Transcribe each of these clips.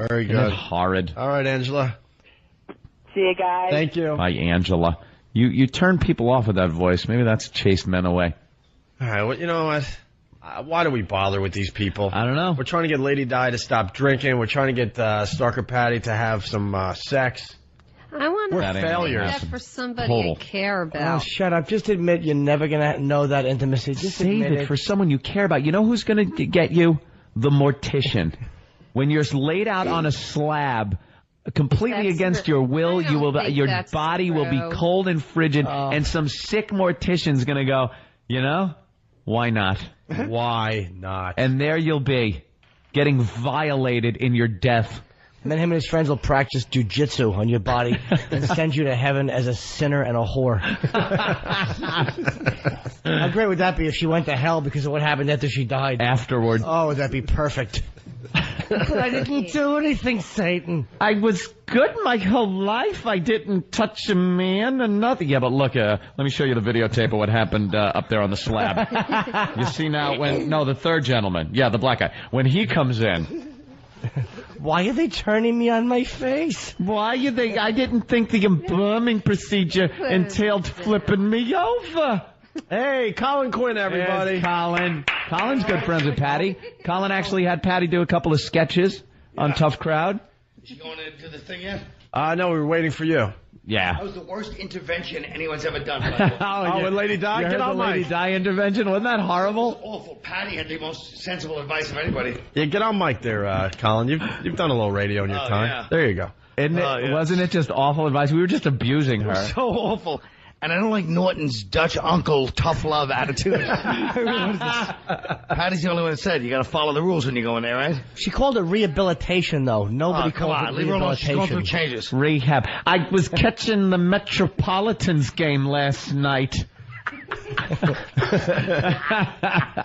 Very good. Isn't it horrid? All right, Angela. See you guys. Thank you. Bye, Angela. You turn people off with that voice. Maybe that's chased men away. All right, well, you know what? Why do we bother with these people? I don't know. We're trying to get Lady Di to stop drinking. We're trying to get Stalker Patty to have some sex. I want We're to failures. that for somebody Total. I care about. Oh, shut up. Just admit you're never going to know that intimacy. Just Save admit it for someone you care about. You know who's going to get you? The mortician. When you're laid out on a slab, completely That's against true. your will, I don't you will. think Your that's body will be true. cold and frigid, and some sick mortician's going to go, you know, why not? Why not? And there you'll be, getting violated in your death. And then him and his friends will practice jujitsu on your body and send you to heaven as a sinner and a whore. How great would that be if she went to hell because of what happened after she died? Afterward. Oh, would that be perfect? But I didn't do anything, Satan. I was good my whole life. I didn't touch a man and nothing. Yeah, but look, let me show you the videotape of what happened up there on the slab. You see now the third gentleman. Yeah, the black guy. When he comes in. Why are they turning me on my face? Why are they? I didn't think the embalming procedure entailed flipping me over. Hey, Colin Quinn, everybody. There's Colin. Colin's good friends with Patty. Colin actually had Patty do a couple of sketches on Tough Crowd. Is she going to do the thing yet? No, we were waiting for you. Yeah. That was the worst intervention anyone's ever done. Oh, with Lady Di? You Get heard on the Lady mic. Di intervention? Wasn't that horrible? Awful. Patty had the most sensible advice of anybody. Yeah, get on mic there, Colin. You've done a little radio in your time. Yeah. There you go. Wasn't it just awful advice? We were just abusing her. So awful. And I don't like Norton's Dutch uncle tough love attitude. Patty's the only one that said you got to follow the rules when you go in there, right? She called it rehabilitation, though. Nobody Come called on, it leave her alone. She's going through rehabilitation. changes. Rehab. I was catching the Metropolitans game last night.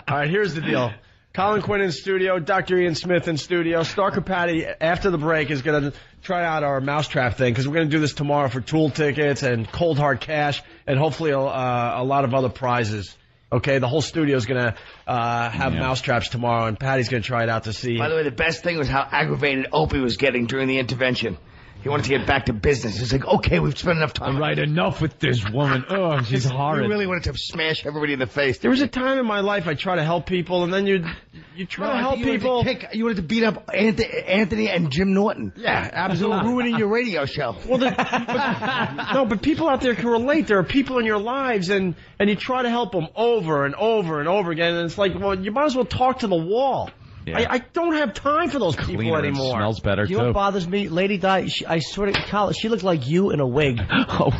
All right, here's the deal. Colin Quinn in studio, Dr. Ian Smith in studio. Stalker Patty, after the break, is going to try out our mousetrap thing because we're going to do this tomorrow for Tool tickets and cold hard cash and hopefully a lot of other prizes. Okay, the whole studio is going to have mousetraps tomorrow, and Patty's going to try it out to see. By the way, the best thing was how aggravated Opie was getting during the intervention. He wanted to get back to business. He's like, okay, we've spent enough time. All right, enough with this woman. Oh, she's horrid. He really wanted to smash everybody in the face. There was a time in my life I try to help people, and then you try to help people. You wanted to beat up Anthony and Jim Norton. Yeah, absolutely. Ruining your radio show. Well, but people out there can relate. There are people in your lives, and you try to help them over and over and over again, and it's like, well, you might as well talk to the wall. Yeah. I don't have time for those people Cleaner and anymore. smells better, You know too. what bothers me? Lady Di, I swear to God, she looked like you in a wig. Oh,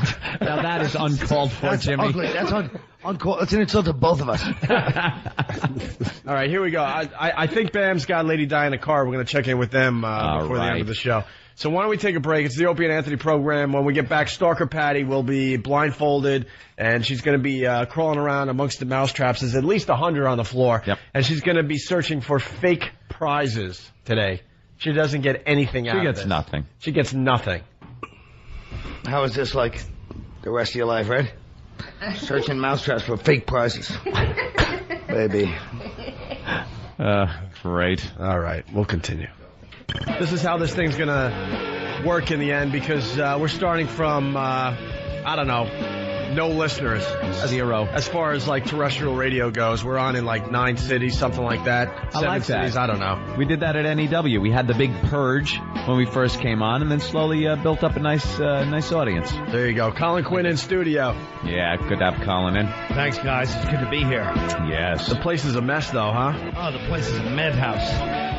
now that is uncalled for, That's Jimmy. ugly. That's uncalled. It's an insult to both of us. All right, here we go. I think Bam's got Lady Di in the car. We're going to check in with them before the end of the show. So why don't we take a break? It's the Opie and Anthony program. When we get back, Stalker Patty will be blindfolded, and she's going to be crawling around amongst the mousetraps. There's at least 100 on the floor. Yep. And she's going to be searching for fake prizes today. She doesn't get anything out of this. She gets nothing. She gets nothing. How is this like the rest of your life, right? Searching mousetraps for fake prizes. Baby. Great. All right, we'll continue. This is how this thing's going to work in the end because we're starting from, I don't know, no listeners. Zero. As far as like terrestrial radio goes, we're on in like 9 cities, something like that. I 7 like that. cities, I don't know. We did that at NEW. We had the big purge when we first came on, and then slowly built up a nice audience. There you go. Colin Quinn in studio. Yeah, good to have Colin in. Thanks, guys. It's good to be here. Yes. The place is a mess though, huh? Oh, the place is a madhouse.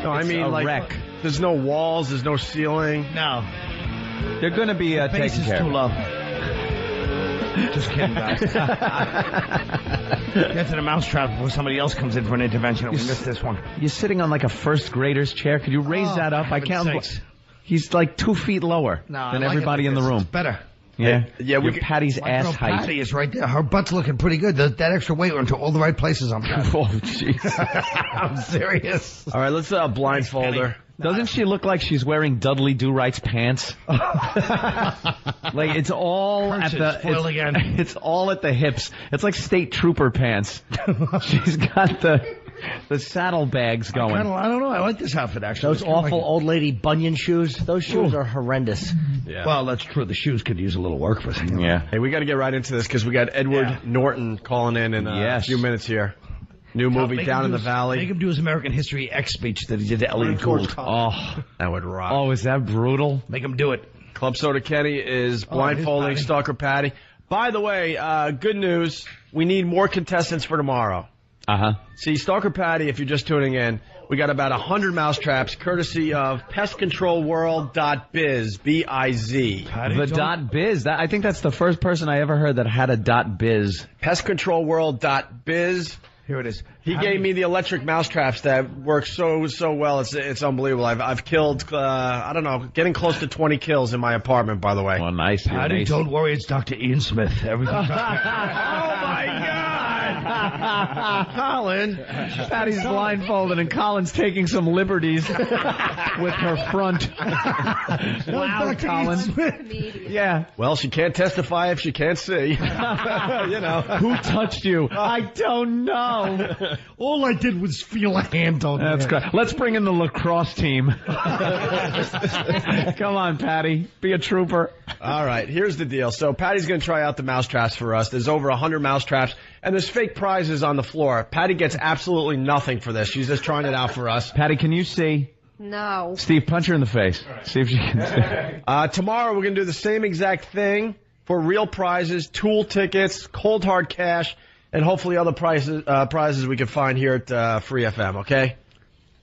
No, I mean a like wreck. There's no walls, there's no ceiling. No. They're going to be The base taken is care too of. low. Just kidding, guys. Get to the mousetrap before somebody else comes in for an intervention and we missed this one. You're sitting on like a first grader's chair. Could you raise that up? I can't. sakes. He's like 2 feet lower No, than I like everybody it in the like this. room. It's better. Yeah. Yeah, we Your could- Patty's My ass girl height. Patty is right there. Her butt's looking pretty good. That extra weight went to all the right places on Patty. Oh, jeez. I'm serious. All right, let's blindfold her. Doesn't she look like she's wearing Dudley Do-Right's pants? Like it's all at the Spoiled again. It's all at the hips. It's like state trooper pants. She's got the The saddlebags going. I don't know. I like this outfit, actually. Those awful old lady bunion shoes. Those shoes are horrendous. Yeah. Well, that's true. The shoes could use a little work for them. Yeah. Hey, we got to get right into this because we got Edward Norton calling in a few minutes here. New movie, Down in the Valley. Make him do his American History X speech that he did to Elliot Gould. Oh, that would rock. oh, is that brutal? Make him do it. Club Soda Kenny is blindfolding Stalker Patty. By the way, good news. We need more contestants for tomorrow. Uh-huh. See, Stalker Patty, if you're just tuning in, we got about 100 mousetraps courtesy of pestcontrolworld.biz, B-I-Z. The .biz. I think that's the first person I ever heard that had a .biz. Pestcontrolworld.biz. Here it is. He gave me the electric mousetraps that work so well. It's unbelievable. I've killed, I don't know, getting close to 20 kills in my apartment, by the way. Well, nice. Patty, don't worry. It's Dr. Ian Smith. Everything's Oh, my God! Colin. Patty's blindfolded and Colin's taking some liberties with her front. Wow, Colin. Yeah. Well, she can't testify if she can't see. You know. Who touched you? I don't know. All I did was feel a hand on That's great. Let's bring in the lacrosse team. Come on, Patty. Be a trooper. All right, here's the deal. So Patty's going to try out the mousetraps for us. There's over 100 mousetraps, and there's fake prizes on the floor. Patty gets absolutely nothing for this. She's just trying it out for us. Patty, can you see? No. Steve, punch her in the face. See if she can see. Tomorrow we're going to do the same exact thing for real prizes, tool tickets, cold hard cash, and hopefully other prizes we can find here at Free FM, okay?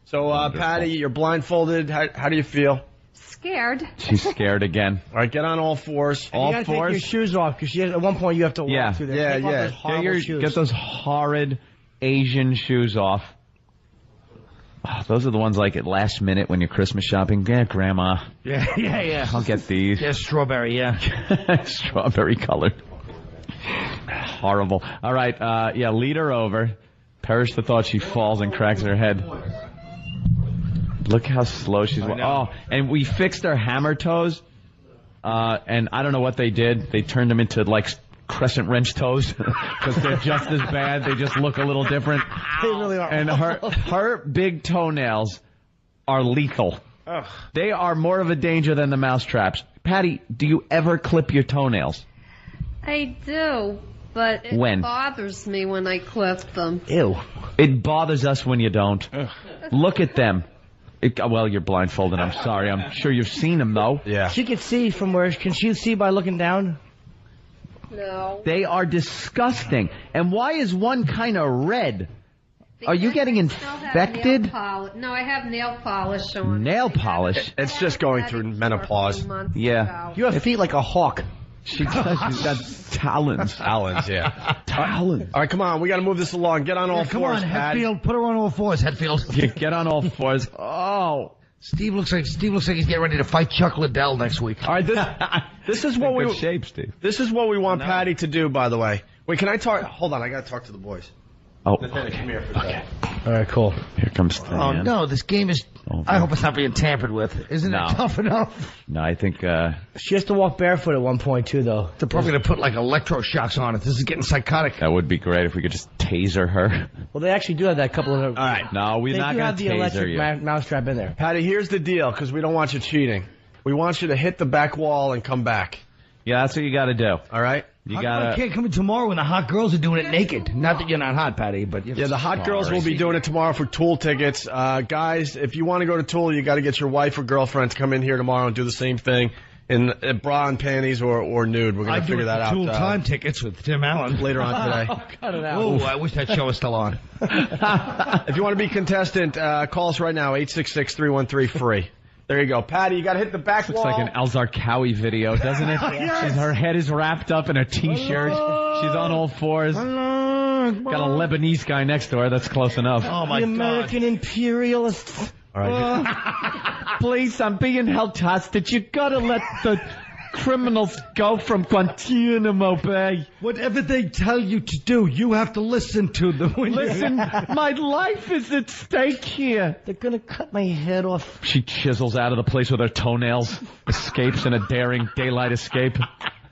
So, Patty, you're blindfolded. How do you feel? Scared. She's scared again. All right, get on all fours. You gotta take your shoes off because at one point you have to walk through there. Take off those horrible shoes. Get those horrid Asian shoes off. Oh, those are the ones like at last minute when you're Christmas shopping. Yeah, Grandma. Yeah. I'll get these. Yeah, strawberry, yeah. Strawberry colored. Horrible. All right, lead her over. Perish the thought she falls and cracks her head. Look how slow she's walking. Oh, and we fixed her hammer toes, and I don't know what they did. They turned them into, like, crescent wrench toes because they're just as bad. They just look a little different. They really are. And her big toenails are lethal. Ugh. They are more of a danger than the mousetraps. Patty, do you ever clip your toenails? I do, but it bothers me when I clip them. Ew. It bothers us when you don't. Look at them. Well, you're blindfolded. I'm sorry. I'm sure you've seen them, though. Yeah. She can see from where. Can she see by looking down? No. They are disgusting. And why is one kind of red? Are you getting infected? No, I have nail polish on. Nail polish? It's just going through menopause. Yeah. You have feet like a hawk. She does. She's got talons. Talons, yeah. Talons. All right, come on. We got to move this along. Get on all fours, Pat. Hetfield. Put her on all fours, Hetfield. Yeah, get on all fours. Oh. Steve looks like he's getting ready to fight Chuck Liddell next week. All right, this is what we shape, Steve. This is what we want Patty to do, by the way. Wait, can I talk? Hold on, I got to talk to the boys. Oh, Nathaniel, come here for a second. All right, cool. Here comes Stan. Oh, no, this game is... I hope it's not being tampered with. Isn't it tough enough? No, I think... She has to walk barefoot at one point, too, though. They're probably going to put, like, electroshocks on it. This is getting psychotic. That would be great if we could just taser her. Well, they actually do have that couple of... All right. No, we're not going to taser you. They do have the electric mousetrap in there. Patty, here's the deal, because we don't want you cheating. We want you to hit the back wall and come back. Yeah, that's what you got to do. All right? You I can't come in tomorrow when the hot girls are doing it naked. Not that you're not hot, Patty, but... Yeah, the hot girls will be doing it tomorrow for Tool tickets. Guys, if you want to go to Tool, you got to get your wife or girlfriend to come in here tomorrow and do the same thing in bra and panties or nude. We're going to figure that out. Tool time tickets with Tim Allen. Later on today. Cut it out. Oh, I wish that show was still on. If you want to be a contestant, call us right now, 866-313-FREE. There you go. Patty, you got to hit the back wall. Looks like an Alzar Cowie video, doesn't it? Yes. Her head is wrapped up in a T-shirt. She's on all fours. Got a Lebanese guy next to her. That's close enough. Oh, my God. The American imperialists. All right. Please, I'm being held hostage. You got to let the criminals go from Guantanamo Bay. Whatever they tell you to do, you have to listen to them. Listen, my life is at stake here. They're going to cut my head off. She chisels out of the place with her toenails, escapes in a daring daylight escape.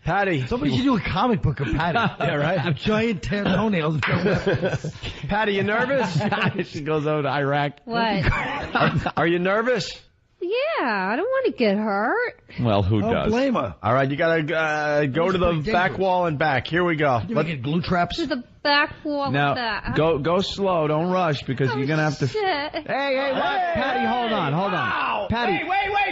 Patty. Somebody should do a comic book of Patty. Yeah, right? Giant toenails. Patty, you nervous? She goes over to Iraq. What? Are you nervous? Yeah, I don't want to get hurt. Well, who Don't does? blame her. All right, you gotta go to the pretty back dangerous. wall and back. Here we go. You get glue traps? To the back wall of Now, that. go slow. Don't rush because you're gonna have to. Shit. Hey, what? Patty, hold on. Wow. Patty. Wait,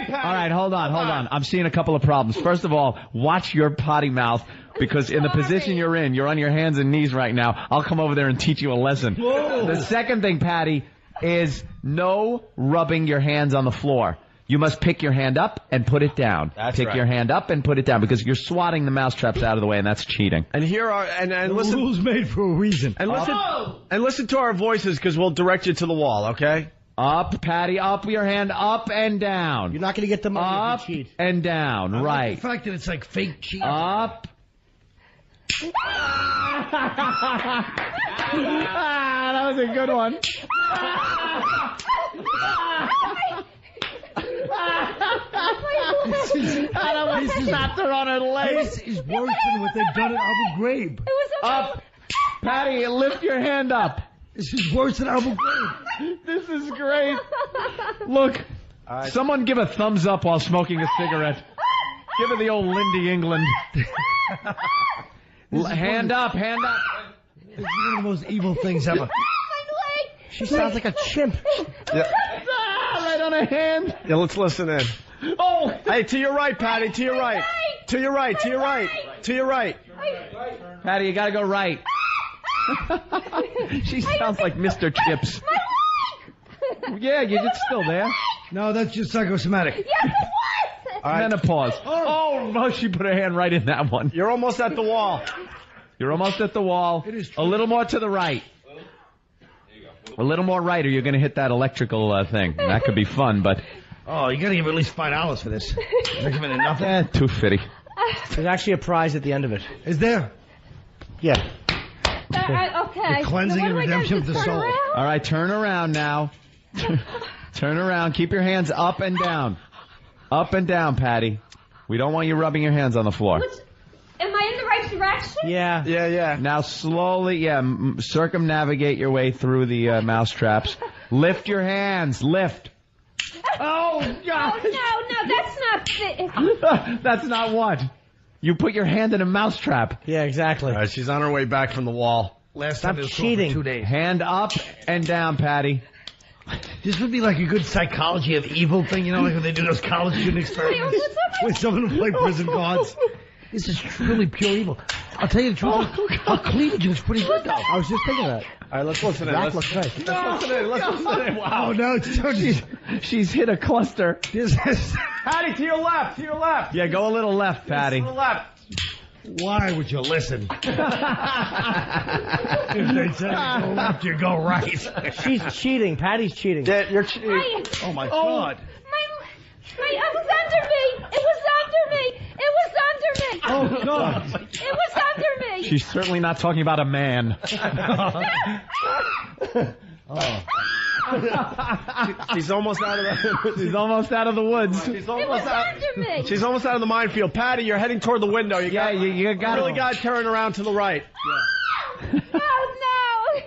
Patty. All right, hold on. I'm seeing a couple of problems. First of all, watch your potty mouth because in the position you're in, you're on your hands and knees right now. I'll come over there and teach you a lesson. Whoa. The second thing, Patty, is no rubbing your hands on the floor. You must pick your hand up and put it down. Pick right. your hand up and put it down because you're swatting the mousetraps out of the way, and that's cheating. And here are and listen. Rules made for a reason. And listen to our voices because we'll direct you to the wall. Okay. Up, Patty, up your hand, up and down. You're not going to get the money Up if you cheat. and down, right. The fact that it's like fake cheese. Up. That was a good one. This Slapped her on her legs. is worse than what they've done at Abu Ghraib. Up. Patty, lift your hand up. This is worse than Abu Ghraib. This is great. Look, someone give a thumbs up while smoking a cigarette. Give her the old Lindy England. Hand up. This is one of the most evil things ever. She sounds like a chimp. Right on her hand. Yeah, let's listen in. Oh, Hey, to your right, Patty. To your right. To your right. To your right. To your right. Patty, you gotta go right. She sounds like Mr. Chips. Yeah, you're just still there. No, that's just psychosomatic. Yes, it was. All right. Menopause. Oh, no, she put her hand right in that one. You're almost at the wall. You're almost at the wall. It is true. A little more to the right. A little more right or you're going to hit that electrical thing. That could be fun, but... Oh, you gotta give at least $5 for this. Not giving it nothing. Too fitty. There's actually a prize at the end of it. Is there? Yeah. Okay. The cleansing Now, and what am I redemption gonna of the turn soul. around? All right, turn around now. Turn around. Keep your hands up and down. Up and down, Patty. We don't want you rubbing your hands on the floor. Am I in the right direction? Yeah. Yeah. Now slowly, circumnavigate your way through the mousetraps. Lift your hands. Lift. Oh, God. Oh, no, that's not fit. That's not what. You put your hand in a mousetrap. Yeah, exactly. All right, she's on her way back from the wall. Last Stop time it was cheating. For 2 days. Hand up and down, Patty. This would be like a good psychology of evil thing, you know, like when they do those college student experiments with someone who play prison guards. This is truly pure evil. I'll tell you the truth. Her cleavage was pretty good, though. I was just thinking that. All right, let's listen in. That Let's looks nice. listen in. Let's listen in. Wow. Oh, no, it's totally... She's hit a cluster. This is... Patty, to your left. To your left. Yeah, go a little left, Patty. To the left. Why would you listen? If they say go left, you go right. She's cheating. Patty's cheating. Yeah, you're cheating. Oh, my God. It was under me. It was under me. It was under me. Oh, God. It was under me. She's certainly not talking about a man. She's almost out of the. She's almost out of the woods. She's It was almost out. under me. She's almost out of the minefield. Patty, you're heading toward the window. You got. you got really got to turn around to the right. Oh, no.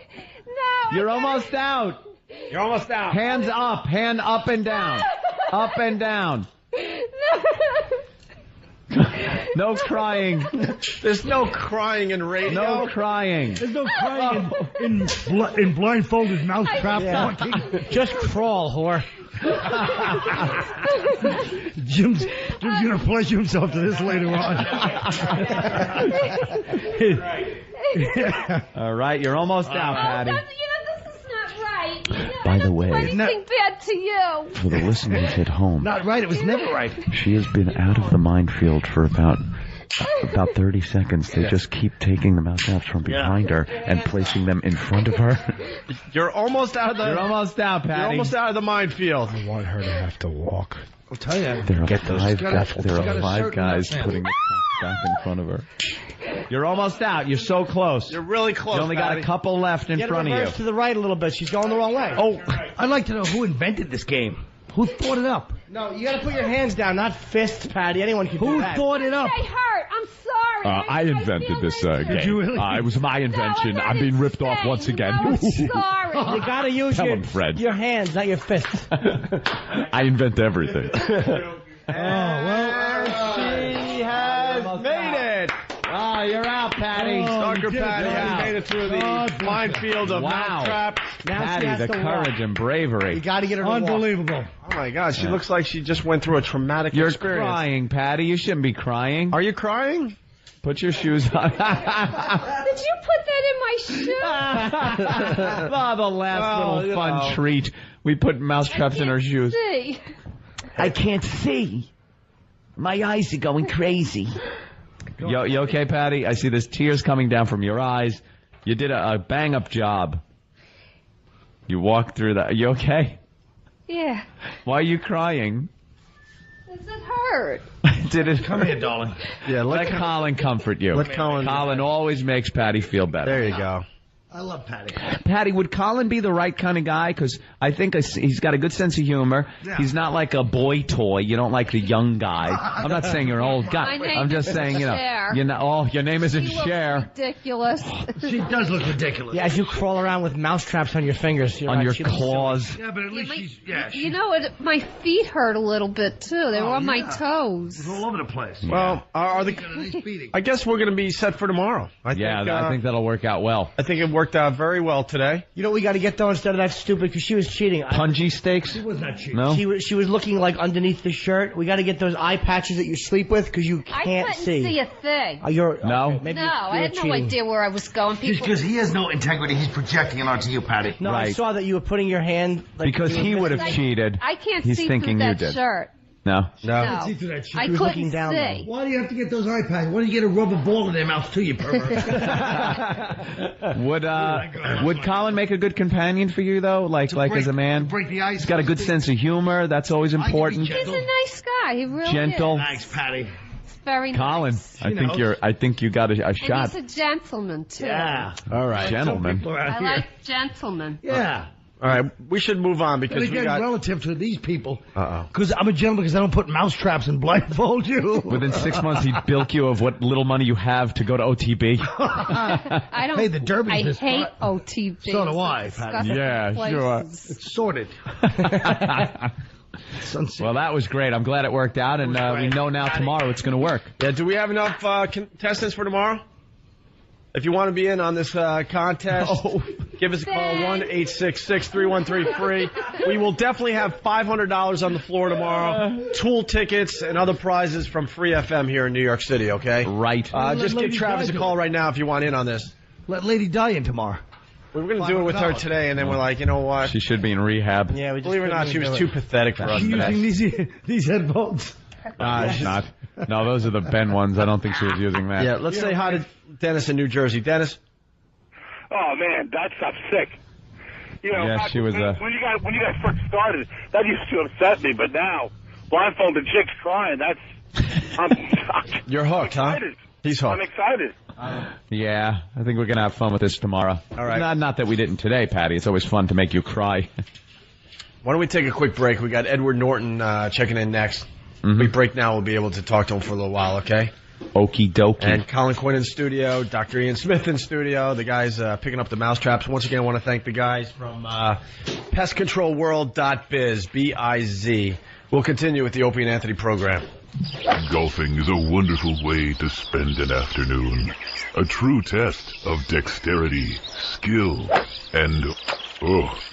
No. You're almost out. You're almost out. Hands up. Hand up and down. Up and down. No crying. There's no crying in radio. No crying. There's no crying in blindfolded mousetrap walking. Just crawl, whore. Jim's gonna pleasure himself to this later on. All right, you're almost out, Patty. This is not right. By the way, anything bad to you. for the listeners at home, Not right. It was never right. she has been out of the minefield for about 30 seconds. They just keep taking the mousetraps from behind her and placing them in front of her. You're almost out of the. You're almost out, Patty. You're almost out of the minefield. I want her to have to walk. I'll tell you. There are Get those. five, She's got there a are five certain guys man. putting the traps back in front of her. You're almost out. You're so close. You're really close. You only got Patty. a couple left in Get front of reverse you. to the right a little bit. She's going the wrong way. Oh, I'd like to know who invented this game. Who thought it up? No, you got to put your hands down, not fists, Patty. Anyone can do Who that. thought it up? I hurt. I'm sorry. I invented this game. Did you really? It was my invention. I'm being ripped off once again. I'm sorry. You gotta use Tell him, Fred. your hands, not your fists. I invent everything. She has made it. Oh, you're out, Patty. Stalker did it. Patty has made it through the minefield of mousetrap. Now she Patty, has the to courage and bravery. You gotta get her to walk. Unbelievable. Oh my God, she looks like she just went through a traumatic You're experience. crying, Patty. You shouldn't be crying. Are you crying? Put your shoes on. Did you put that in my shoe? Oh, the last Well, little fun know. treat. We put mousetraps in our shoes. See. I can't see. My eyes are going crazy. You okay, Patty? I see there's tears coming down from your eyes. You did a bang-up job. You walked through that. You okay? Yeah. Why are you crying? Does it hurt? Did it? Come here, darling. Yeah, Let Colin comfort you. Let Colin- Colin always makes Patty feel better. There you go. I love Patty. Patty, would Colin be the right kind of guy? Because I think he's got a good sense of humor. Yeah. He's not like a boy toy. You don't like the young guy. I'm not saying you're an old guy. My name I'm just isn't saying, Cher. Oh, your name isn't He looks Cher. ridiculous. She does look ridiculous. Yeah, as you crawl around with mousetraps on your fingers. On your she looks silly. claws. Yeah, but at least she's, You know what? My feet hurt a little bit too. They were on my toes. She's all over the place. Well, are Got a nice the? beating. I guess we're going to be set for tomorrow. I think that'll work out well. I think it worked out very well today. You know what we gotta get though instead of that stupid, because she was cheating. Punji steaks? She was not cheap. No? She was looking like underneath the shirt. We gotta get those eye patches that you sleep with because you I can't couldn't see. see a thing. You're, No? okay, maybe No, I you're had no cheating. idea where I was going. Just People, because he has no integrity, he's projecting it onto you, Patty. No, I Right. saw that you were putting your hand. Like, Because you were he would have missing- cheated. I can't He's see thinking through you that did. shirt. No? No, See through that shit. I was couldn't looking down, see. Why do you have to get those eye patches? Why do you get a rubber ball in their mouth too, you pervert? Would Colin make a good companion for you though? Like as a man? Break the ice. He's got a good sense of humor. That's always important. He's a nice guy. He really Gentle. is. Thanks, Patty. It's very Colin, nice. I think you got a And shot. he's a gentleman too. Yeah. All right, gentlemen. People around I here. like gentlemen. Yeah. All right, we should move on And because we again, got. relative to these people, Uh-oh. because I'm a gentleman because I don't put mousetraps and blindfold you. Within 6 months, he'd bilk you of what little money you have to go to OTB. I don't. Hey, the Derby's I this hate part. OTB. So do I, Disgusting Yeah, sure. places. It's sorted. Well, that was great. I'm glad it worked out, and we know now tomorrow it's going to work. Yeah, do we have enough contestants for tomorrow? If you want to be in on this contest, give us a call, 1-866-313-FREE. We will definitely have $500 on the floor tomorrow, Tool tickets, and other prizes from Free FM here in New York City, okay? Right. Just give Travis a call right now if you want in on this. Let Lady Di in tomorrow. We were going to do it with her today, and then we're like, you know what? She should be in rehab. Yeah, we just Believe it or not, she was couldn't too do it. pathetic for us She's today. using these headphones. She's not. No, those are the Ben ones. I don't think she was using that. Yeah, let's say hi to Dennis in New Jersey. Dennis? Oh man, that stuff's sick. You know, Yeah, she was, when you guys first started, that used to upset me, but now blindfolded chicks crying, I'm You're hooked, huh? excited. He's I'm hooked. excited. Yeah, I think we're going to have fun with this tomorrow. All right. Not that we didn't today, Patty. It's always fun to make you cry. Why don't we take a quick break? We got Edward Norton checking in next. We break now. We'll be able to talk to him for a little while, okay? Okie dokie. And Colin Quinn in studio, Dr. Ian Smith in studio, the guys picking up the mousetraps. Once again, I want to thank the guys from pestcontrolworld.biz, B-I-Z. We'll continue with the Opie and Anthony program. Golfing is a wonderful way to spend an afternoon. A true test of dexterity, skill, and,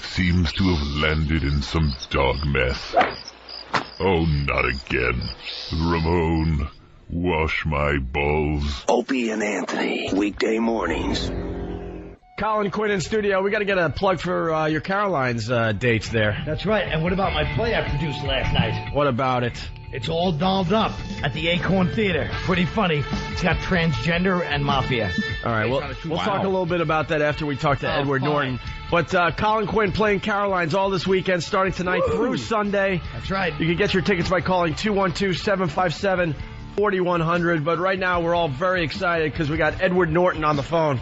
seems to have landed in some dog mess. Oh, not again. Ramon, wash my balls. Opie and Anthony, weekday mornings. Colin Quinn in studio. We got to get a plug for your Caroline's dates there. That's right. And what about my play I produced last night? What about it? It's all dolled up at the Acorn Theater. Pretty funny. It's got transgender and mafia. All right, we'll talk a little bit about that after we talk to Edward fine. Norton. But Colin Quinn playing Caroline's all this weekend, starting tonight through Sunday. That's right. You can get your tickets by calling 212-757-4100. But right now, we're all very excited because we got Edward Norton on the phone.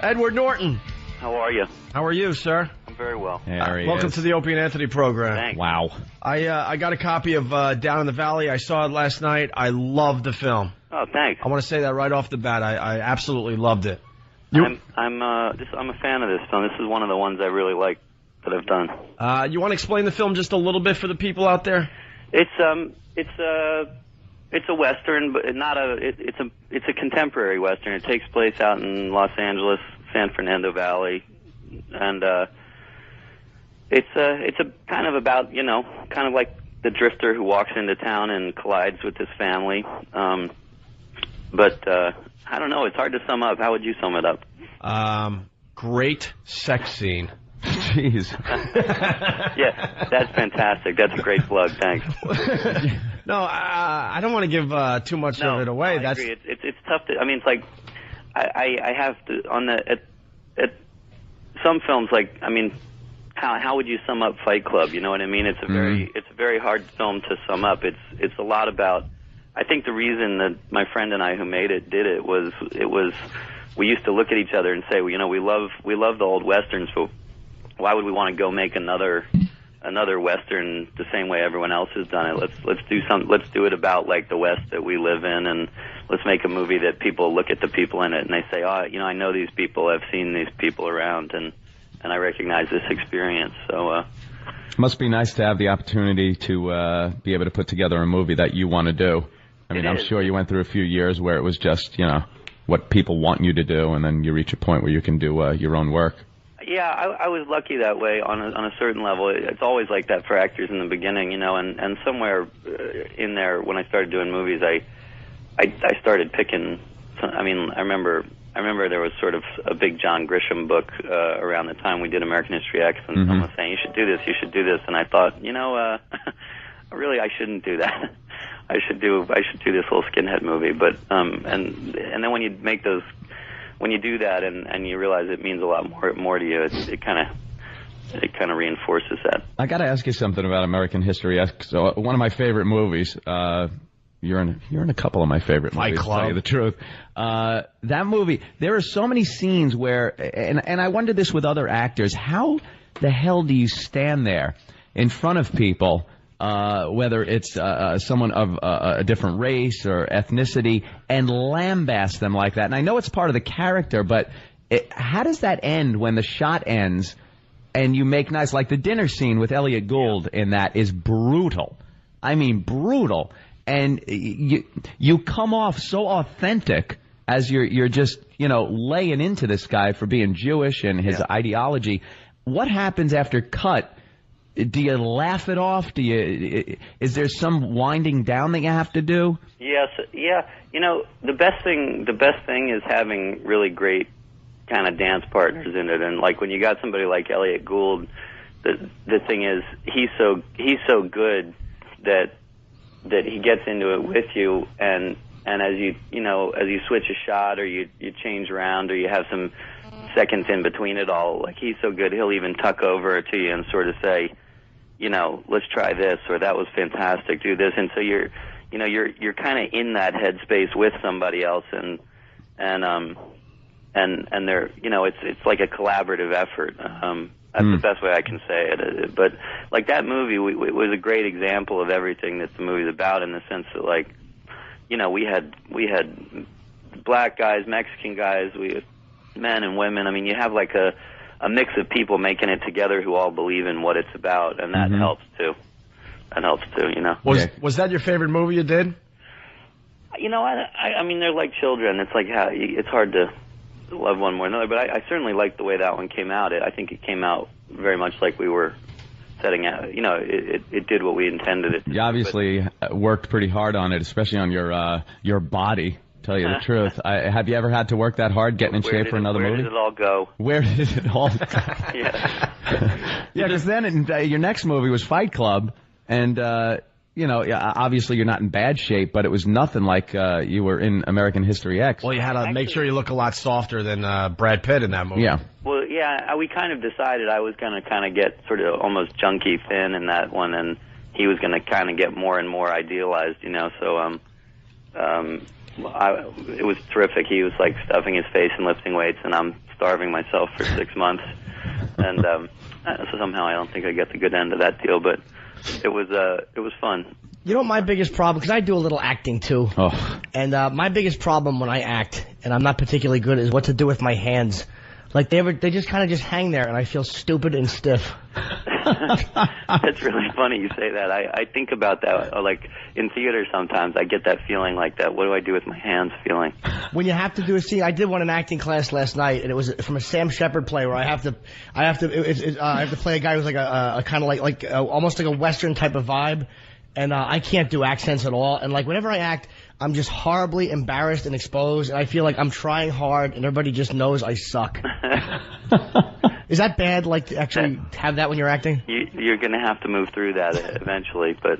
Edward Norton. How are you? How are you, sir? I'm very well. There he Welcome is. to the Opie and Anthony program. Thanks. Wow. I got a copy of Down in the Valley. I saw it last night. I love the film. Oh, thanks. I want to say that right off the bat. I absolutely loved it. I'm a fan of this film. This is one of the ones I really like that I've done. You want to explain the film just a little bit for the people out there? It's a Western, but it's a contemporary Western. It takes place out in Los Angeles, San Fernando Valley, and it's a kind of about, kind of like the drifter who walks into town and collides with his family. But I don't know. It's hard to sum up. How would you sum it up? Great sex scene. Jeez. Yeah, that's fantastic. That's a great plug. Thanks. No, I don't want to give too much of it away. I agree. It's tough to. I mean, it's like I have to on the at some films. Like, I mean, how would you sum up Fight Club? You know what I mean? It's a very hard film to sum up. It's a lot about. I think the reason that my friend and I who made it did it was we used to look at each other and say, well, we love the old westerns, but why would we want to go make another western the same way everyone else has done it? Let's do it about like the West that we live in, and let's make a movie that people look at the people in it and they say, oh, I know these people, I've seen these people around, and I recognize this experience. So it must be nice to have the opportunity to be able to put together a movie that you want to do. I mean, I'm sure you went through a few years where it was just, what people want you to do, and then you reach a point where you can do your own work. Yeah, I was lucky that way on a certain level. It's always like that for actors in the beginning, and somewhere in there when I started doing movies, I started picking. I mean, I remember there was sort of a big John Grisham book around the time we did American History X, and someone was saying, you should do this, and I thought, really I shouldn't do that. I should do this little skinhead movie, but and then when you make those, when you do that and you realize it means a lot more to you, it kind of reinforces that. I got to ask you something about American History X. So one of my favorite movies. You're in a couple of my favorite movies. To tell you the truth, that movie. There are so many scenes where, and I wonder this with other actors. How the hell do you stand there in front of people? Whether it's someone of a different race or ethnicity, and lambast them like that. And I know it's part of the character, but how does that end when the shot ends and you make nice, like the dinner scene with Elliot Gould in that is brutal. I mean, brutal. And you come off so authentic as you're just, laying into this guy for being Jewish and his ideology. What happens after cut? Do you laugh it off? Is there some winding down that you have to do? Yes, yeah. The best thing is having really great kind of dance partners in it. And like when you got somebody like Elliot Gould, the thing is he's so good that he gets into it with you, and as you switch a shot or you change around or you have some seconds in between it all, like he's so good he'll even tuck over to you and sort of say, let's try this, or that was fantastic, do this. And so you're kind of in that headspace with somebody else, and they're, it's like a collaborative effort. That's the best way I can say it. But like that movie, it was a great example of everything that the movie's about, in the sense that, like, we had black guys, Mexican guys, we had men and women. I mean, you have like a mix of people making it together who all believe in what it's about, and that helps too. That helps too, Was that your favorite movie you did? I mean, they're like children. It's like it's hard to love one more than another, but I certainly liked the way that one came out. I think it came out very much like we were setting out. It did what we intended it to. You obviously worked pretty hard on it, especially on your body. Tell you the truth. Have you ever had to work that hard getting in shape for another movie? Where did it all go? Where did it all go? Yeah. Yeah, because then your next movie was Fight Club, and, obviously you're not in bad shape, but it was nothing like you were in American History X. Well, you had to make sure you look a lot softer than Brad Pitt in that movie. Yeah. Well, yeah, we kind of decided I was going to kind of get sort of almost junky thin in that one, and he was going to kind of get more and more idealized, so it was terrific. He was like stuffing his face and lifting weights, and I'm starving myself for 6 months. And so somehow I don't think I get the good end of that deal, but it was fun. You know what my biggest problem, because I do a little acting too, and my biggest problem when I act, and I'm not particularly good, is what to do with my hands. Like they just kind of just hang there, and I feel stupid and stiff. That's really funny you say that. I think about that, like in theater sometimes. I get that feeling like that. What do I do with my hands feeling? When you have to do a scene, I did one in acting class last night, and it was from a Sam Shepard play where I have to play a guy who's like a kind of like almost like a Western type of vibe. And I can't do accents at all. And like whenever I act, I'm just horribly embarrassed and exposed. And I feel like I'm trying hard, and everybody just knows I suck. Is that bad? Like to actually have that when you're acting? You're going to have to move through that eventually. But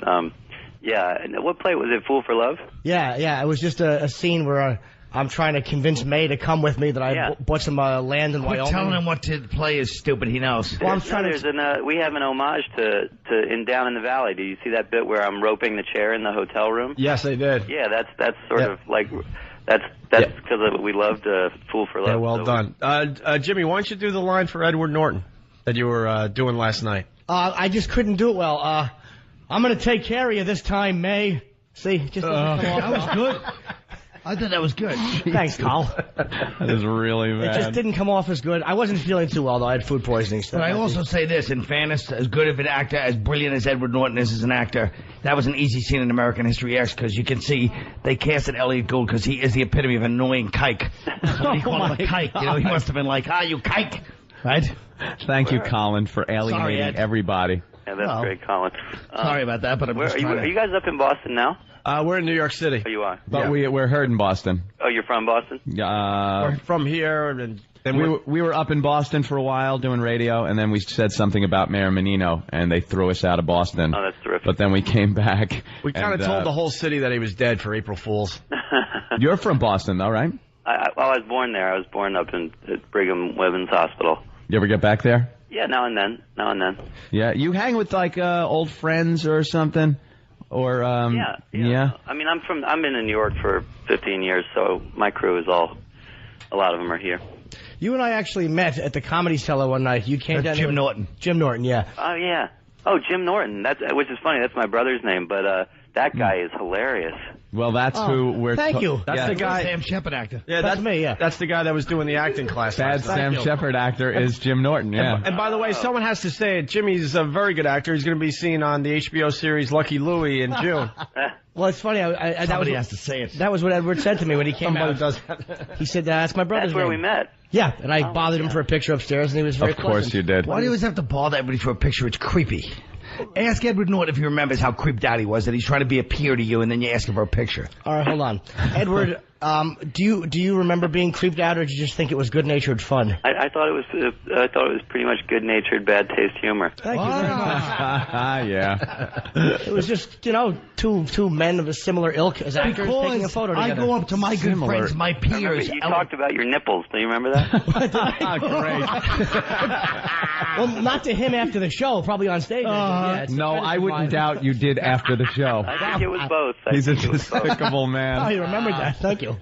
yeah. And what play was it? Fool for Love? Yeah. It was just a scene where I'm trying to convince May to come with me that I bought some land in Wyoming. Telling him what to play is stupid. He knows. Well, I'm trying we have an homage to in Down in the Valley. Do you see that bit where I'm roping the chair in the hotel room? Yes, I did. Yeah, that's sort of like that's because we loved Fool for Love. Yeah, well done. Jimmy, why don't you do the line for Edward Norton that you were doing last night? I just couldn't do it well. I'm going to take care of you this time, May. See, just that was good. I thought that was good. Thanks, Carl. That is really bad. It just didn't come off as good. I wasn't feeling too well, though. I had food poisoning. But I also say this, in fairness, as good of an actor, as brilliant as Edward Norton is as an actor, that was an easy scene in American History X, because you can see they casted Elliot Gould because he is the epitome of an annoying kike. Somebody called him a kike. You know, he must have been like, you kike. Right? Thank you, Colin, for alienating everybody. Yeah, that's great, Colin. Sorry about that, but are you guys up in Boston now? We're in New York City. Oh, you are? But we're heard in Boston. Oh, you're from Boston? We're from here. And we were up in Boston for a while doing radio, and then we said something about Mayor Menino, and they threw us out of Boston. Oh, that's terrific. But then we came back. We kind of told the whole city that he was dead for April Fools. You're from Boston, though, right? I was born there. I was born up at Brigham Women's Hospital. You ever get back there? Yeah, now and then. Yeah, you hang with like old friends or something? Or yeah. I mean, I've been in New York for 15 years, so my crew is a lot of them are here. You and I actually met at the Comedy Cellar one night. You came down. Jim Norton. Jim Norton, yeah. Oh yeah. Oh, Jim Norton. Which is funny. That's my brother's name, but that guy is hilarious. Well, that's who we're... Thank you. That's the guy... Sam Shepard actor. Yeah, that's me, yeah. That's the guy that was doing the acting class. Bad Sam Shepard actor is Jim Norton, yeah. And by the way, someone has to say it. Jimmy's a very good actor. He's going to be seen on the HBO series Lucky Louie in June. Well, it's funny. Somebody has to say it. That was what Edward said to me when he came out. Does that. He said, that's my brother's That's where name. we met. Yeah, and I bothered him for a picture upstairs, and he was very Of course pleasant. you did. Why do you always have to bother everybody for a picture? It's creepy. Ask Edward Norton if he remembers how creeped out he was, that he's trying to be a peer to you, and then you ask him for a picture. All right, hold on. Edward, do you remember being creeped out, or did you just think it was good-natured fun? I thought it was pretty much good-natured, bad taste humor. Thank you very much. Yeah. It was just, two men of a similar ilk as actors taking a photo together. I go up to my good friends, my peers. You talked about your nipples. Do you remember that? Great. Well, not to him after the show, probably on stage. No, I wouldn't doubt you did after the show. I think it was both. He's a despicable man. Oh, you remembered that. Thank you.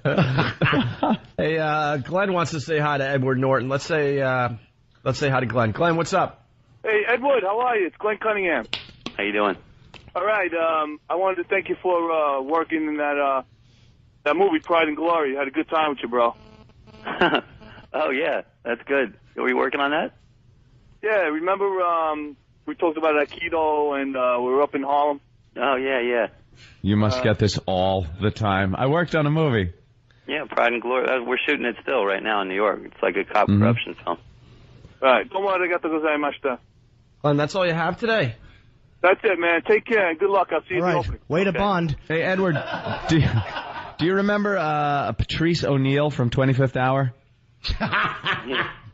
Hey, Glenn wants to say hi to Edward Norton. Let's say hi to Glenn. Glenn, what's up? Hey, Edward, how are you? It's Glenn Cunningham. How you doing? All right. I wanted to thank you for working in that movie, Pride and Glory. I had a good time with you, bro. Oh, yeah. That's good. Were you working on that? Yeah, remember we talked about Aikido and we were up in Harlem? Oh, yeah. You must get this all the time. I worked on a movie. Yeah, Pride and Glory. We're shooting it still right now in New York. It's like a cop corruption film. All right. Domo arigato gozaimashita. Glenn, that's all you have today? That's it, man. Take care and good luck. I'll see you All at the right. opening. Way to bond. Hey, Edward, do you remember Patrice O'Neill from 25th Hour?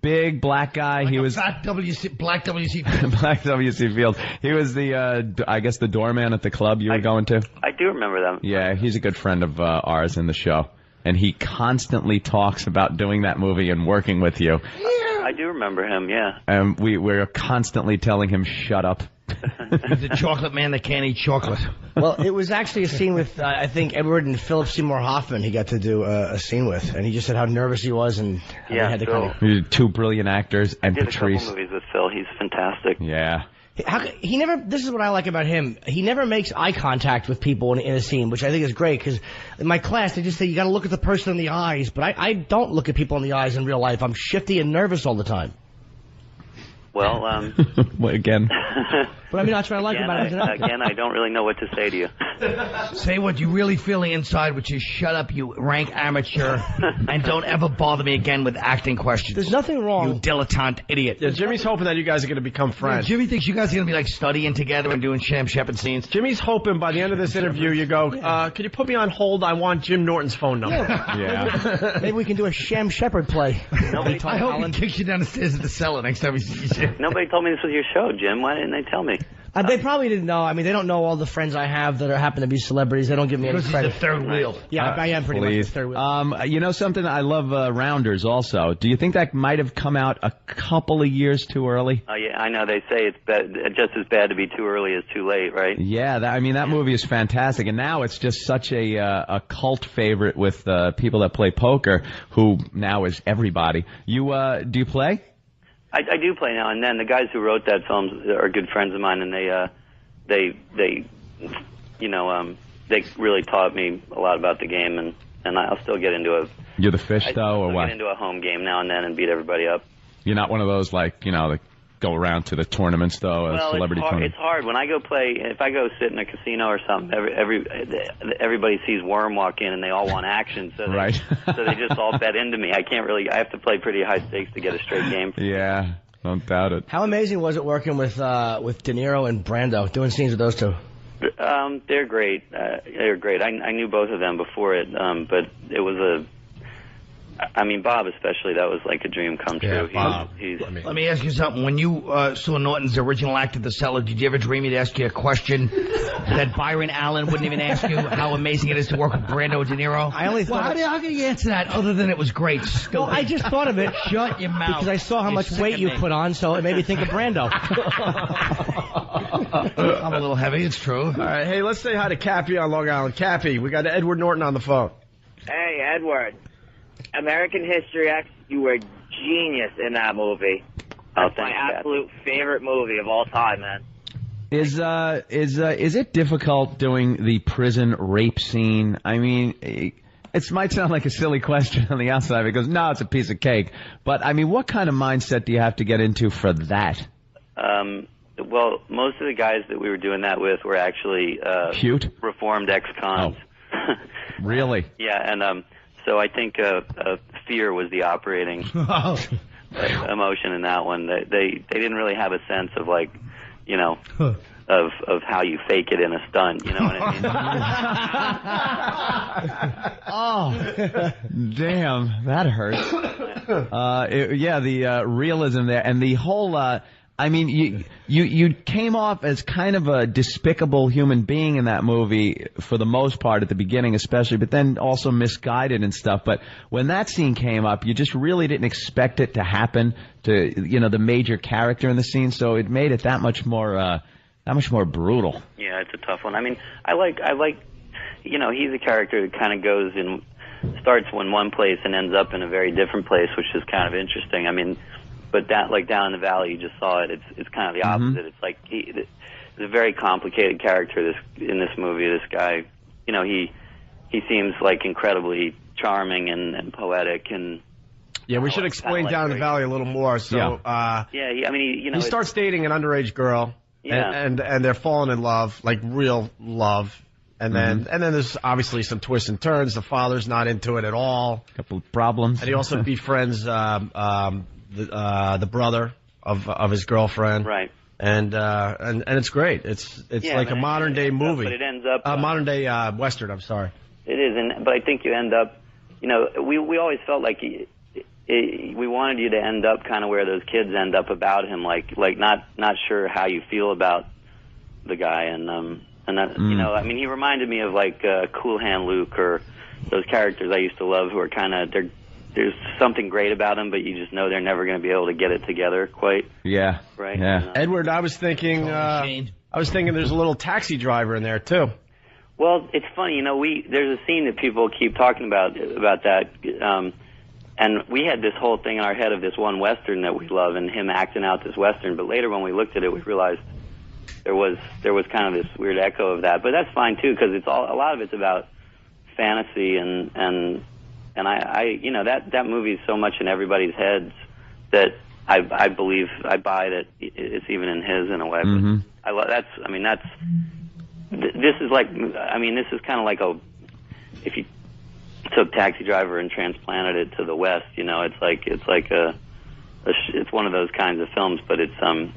Big black guy. Like he was Black WC Black WC Field. He was the I guess the doorman at the club you were going to. I do remember them. Yeah, he's a good friend of ours in the show, and he constantly talks about doing that movie and working with you. I do remember him. Yeah. And we're constantly telling him shut up. He's a chocolate man that can't eat chocolate. Well, it was actually a scene with, I think, Edward and Philip Seymour Hoffman he got to do a scene with. And he just said how nervous he was and how he had to kind of... Two brilliant actors and I did Patrice. a couple movies with Phil. He's fantastic. Yeah. He never. This is what I like about him. He never makes eye contact with people in a scene, which I think is great. Because in my class, they just say you got to look at the person in the eyes, but I don't look at people in the eyes in real life. I'm shifty and nervous all the time. Well, again. But I mean, that's what I like about it. Again, I don't really know what to say to you. Say what you really feel inside, which is shut up, you rank amateur, and don't ever bother me again with acting questions. There's nothing wrong. You dilettante idiot. Yeah, Jimmy's hoping that you guys are going to become friends. Yeah, Jimmy thinks you guys are going to be like studying together and doing Sam Shepard scenes. Jimmy's hoping by the end of this interview you go, can you put me on hold? I want Jim Norton's phone number. Yeah. Maybe we can do a Sam Shepard play. I hope he kicks you down the stairs at the cellar next time he sees you. Nobody told me this was your show, Jim. Why didn't they tell me? They probably didn't know. I mean, they don't know all the friends I have that happen to be celebrities. They don't give me any credit. Because he's the third wheel. Yeah, I am pretty much the third wheel. You know something? I love Rounders also. Do you think that might have come out a couple of years too early? Oh, yeah, I know. They say it's just as bad to be too early as too late, right? Yeah, that movie is fantastic. And now it's just such a cult favorite with people that play poker, who now is everybody. Do you play? I do play now and then. The guys who wrote that film are good friends of mine, and they really taught me a lot about the game, and I'll still get into a. You're the fish though, or what? Get into a home game now and then and beat everybody up. You're not one of those that go around to the tournaments though, celebrity tournaments. It's hard when I go play. If I go sit in a casino or something, everybody sees Worm walk in and they all want action, so they just all bet into me. I have to play pretty high stakes to get a straight game. Yeah, don't doubt it. How amazing was it working with De Niro and Brando, doing scenes with those two? They're great. They're great. I knew both of them before it, but it was Bob especially, that was like a dream come true. Yeah, Let me ask you something. When you saw Norton's original act at the Cellar, did you ever dream he'd ask you a question that Byron Allen wouldn't even ask you, how amazing it is to work with Brando De Niro? I only thought... How can you answer that other than it was great? Well, I just thought of it. Shut your mouth. Because I saw how much weight you put on, so it made me think of Brando. I'm a little heavy, it's true. All right, hey, let's say hi to Cappy on Long Island. Cappy, we got Edward Norton on the phone. Hey, Edward. American History X, you were genius in that movie. That's my absolute favorite movie of all time, man. Is it difficult doing the prison rape scene? I mean, it might sound like a silly question on the outside because no, it's a piece of cake. But I mean, what kind of mindset do you have to get into for that? Well, most of the guys that we were doing that with were actually cute, reformed ex-cons. Oh. Really? Yeah, and so I think fear was the operating emotion in that one. They didn't really have a sense of of how you fake it in a stunt. You know what I mean? Oh, damn, that hurts. The realism there and the whole. I mean, you came off as kind of a despicable human being in that movie for the most part at the beginning especially, but then also misguided and stuff. But when that scene came up, you just really didn't expect it to happen to, the major character in the scene, so it made it that much more brutal. Yeah, it's a tough one. I mean, I like he's a character that kind of starts in one place and ends up in a very different place, which is kind of interesting. I mean, but down in the valley, you just saw it. It's kind of the opposite. It's like he's a very complicated character. In this movie, this guy, he seems like incredibly charming and poetic and. Yeah, we should explain down in the valley a little more. So, he starts dating an underage girl, and they're falling in love, like real love. And then there's obviously some twists and turns. The father's not into it at all. A couple of problems. And he also befriends the brother of his girlfriend, right? And it's great. It's like a modern day movie, but it ends up modern day western. I'm sorry. It is, but I think you end up. We always felt like we wanted you to end up kind of where those kids end up about him, like not sure how you feel about the guy, and that I mean, he reminded me of like Cool Hand Luke or those characters I used to love who are kind of there's something great about them, but you just know they're never going to be able to get it together quite. Yeah. Right. Yeah. Edward, I was thinking there's a little Taxi Driver in there too. Well, it's funny, there's a scene that people keep talking about that, and we had this whole thing in our head of this one Western that we love and him acting out this Western, but later when we looked at it, we realized there was kind of this weird echo of that, but that's fine too because a lot of it's about fantasy and I you know that movie is so much in everybody's heads that I buy that it's even in his in a way. Mm-hmm. This is kind of like if you took Taxi Driver and transplanted it to the West, you know, it's one of those kinds of films, but it's in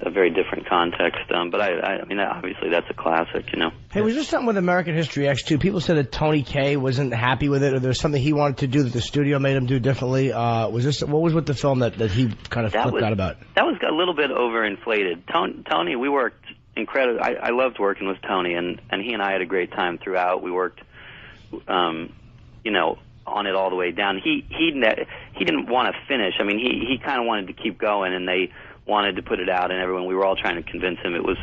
a very different context. But I mean, obviously that's a classic, you know. Hey, was there something with American History X too? People said that Tony Kaye wasn't happy with it, or there was something he wanted to do that the studio made him do differently. What was with the film that he kind of flipped out about? That was a little bit overinflated. Tony, we worked incredible. I loved working with Tony, and he and I had a great time throughout. We worked, you know, on it all the way down. He didn't want to finish. I mean, he kind of wanted to keep going, and they wanted to put it out, and we were all trying to convince him it was,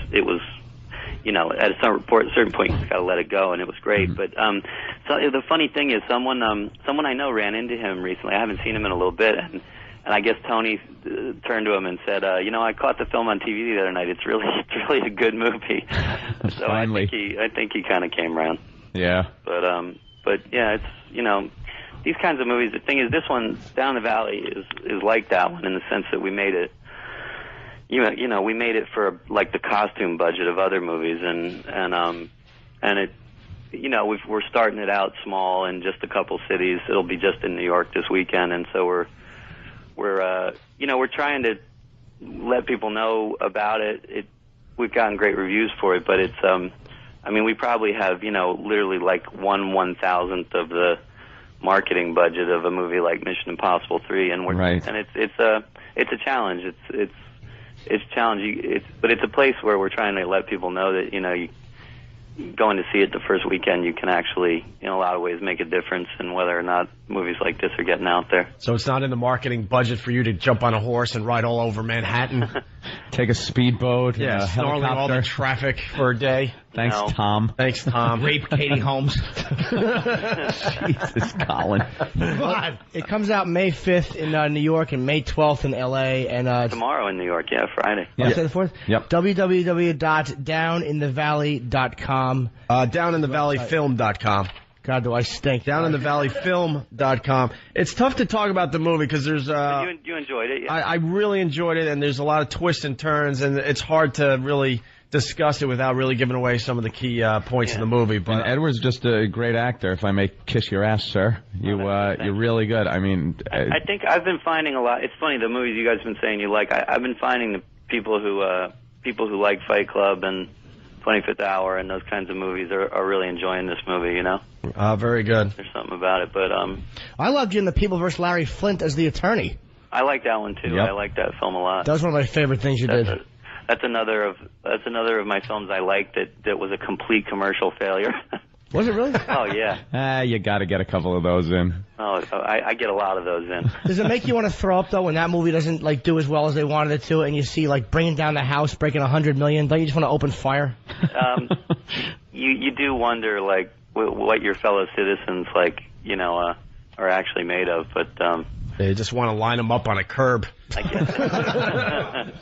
you know, at a certain point you just got to let it go, and it was great. But so the funny thing is, someone I know ran into him recently. I haven't seen him in a little bit, and I guess Tony turned to him and said, you know, I caught the film on TV the other night. It's really a good movie. So Finally. I think he kind of came around. Yeah. But yeah, it's, you know, these kinds of movies. The thing is, this one, Down the Valley, is like that one in the sense that we made it. You know, we made it for like the costume budget of other movies, and it, you know, we're starting it out small in just a couple cities. It'll be just in New York this weekend, and so we're trying to let people know about it. We've gotten great reviews for it, but it's I mean, we probably have, you know, literally like 1/1000th of the marketing budget of a movie like Mission Impossible 3, and it's a challenge. It's challenging. But it's a place where we're trying to let people know that, you know, going to see it the first weekend, you can actually, in a lot of ways, make a difference in whether or not movies like this are getting out there. So it's not in the marketing budget for you to jump on a horse and ride all over Manhattan? Take a speedboat, yeah, snarling all the traffic for a day. Thanks, Tom. Thanks, Tom. Rape Katie Holmes. Jesus, Colin. It comes out May 5th in New York and May 12th in L.A. and tomorrow in New York, yeah, Friday. Yeah. The 4th? Yep. www.downinthevalley.com. Downinthevalleyfilm.com. God, do I stink. Downinthevalleyfilm.com. It's tough to talk about the movie because there's... You enjoyed it, yeah. I really enjoyed it, and there's a lot of twists and turns, and it's hard to really discuss it without really giving away some of the key points in the movie. But Edward's just a great actor, if I may kiss your ass, sir. You're really good. I mean... I think I've been finding a lot... It's funny, the movies you guys have been saying you like, I've been finding the people who like Fight Club and 25th Hour and those kinds of movies are really enjoying this movie, you know? Very good. There's something about it, but... I loved you in The People vs. Larry Flint as the attorney. I like that one, too. Yep. I like that film a lot. That was one of my favorite things you did. That's another of my films I liked that was a complete commercial failure. Was it really? Oh, yeah. You got to get a couple of those in. Oh, I get a lot of those in. Does it make you want to throw up, though, when that movie doesn't, like, do as well as they wanted it to, and you see, like, Bringing Down the House, breaking $100 million? Don't you just want to open fire? You do wonder, like, what your fellow citizens, like, you know, are actually made of, but... They just want to line them up on a curb. I guess.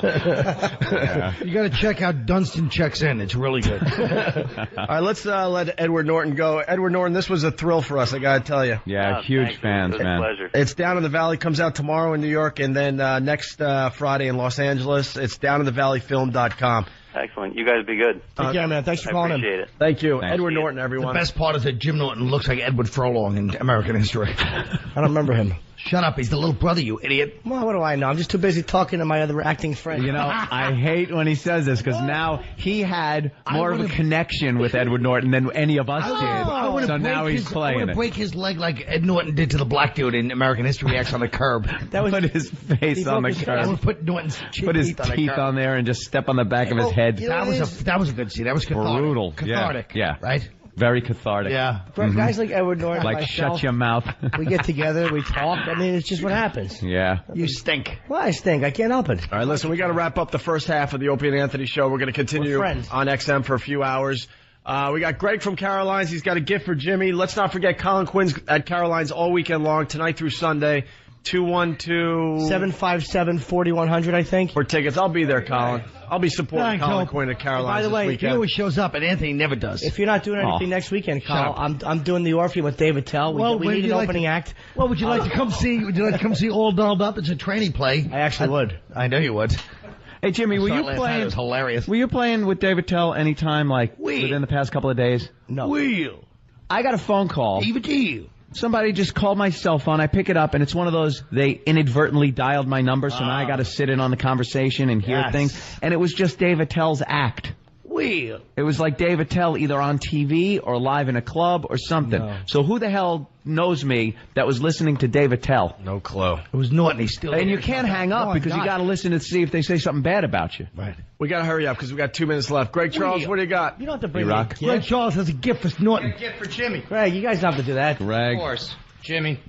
Yeah. You got to check out Dunstan Checks In. It's really good. All right, let's let Edward Norton go. Edward Norton, this was a thrill for us, I got to tell you. Yeah, huge fans, man. It was a pleasure. It's Down in the Valley, comes out tomorrow in New York, and then next Friday in Los Angeles. It's downinthevalleyfilm.com. Excellent. You guys be good. Take care, man. Thanks for calling in. Appreciate it. Thank you. Thanks. Edward Norton, everyone. The best part is that Jim Norton looks like Edward Furlong in American History. I don't remember him. Shut up. He's the little brother, you idiot. Well, what do I know? I'm just too busy talking to my other acting friend. You know, I hate when he says this because now he had more of a connection with Edward Norton than any of us did. So now he's playing I want it. to break his leg like Ed Norton did to the black dude in American History X on the curb. That was put his face on the I curb. would put Norton's Put his teeth on there and just step on the back of his head. That was a good scene. That was cathartic. Brutal. Cathartic. Yeah. Right? Very cathartic. Yeah. Guys like Edward Norton, Like, myself, shut your mouth. we get together, we talk. I mean, it's just what happens. Yeah. You stink. Well, I stink. I can't help it. All right, listen, we got to wrap up the first half of the Opie and Anthony show. We're going to continue on XM for a few hours. We got Greg from Caroline's. He's got a gift for Jimmy. Let's not forget Colin Quinn's at Caroline's all weekend long, tonight through Sunday. 212-757-4100, I think. For tickets. I'll be there, Colin. I'll be supporting Colin Quinn at Caroline's By the way, this weekend. he always shows up, and Anthony never does. If you're not doing anything next weekend, Kyle, I'm doing the Orpheum with David Tell. We need an opening act. Well, would you like to come see? Would you like to come see All Dolled Up? It's a training play. I actually would. I know you would. Hey, Jimmy, were you playing? It was hilarious. Were you playing with David Tell anytime, like, within the past couple of days? No. I got a phone call. Somebody just called my cell phone. I pick it up, and it's one of those, they inadvertently dialed my number, so now I got to sit in on the conversation and hear things. And it was just David Tell's act. It was like David Tell either on TV or live in a club or something. No. So who the hell knows me that was listening to David Tell? No clue. It was Norton. He's still And you can't hang up because you got to listen to see if they say something bad about you. Right. We got to hurry up because we got 2 minutes left. Greg Charles, what do you got? You don't have to bring me. Greg Charles has a gift for Norton. A gift for Jimmy. Greg, you guys don't have to do that. Greg. Of course. Jimmy.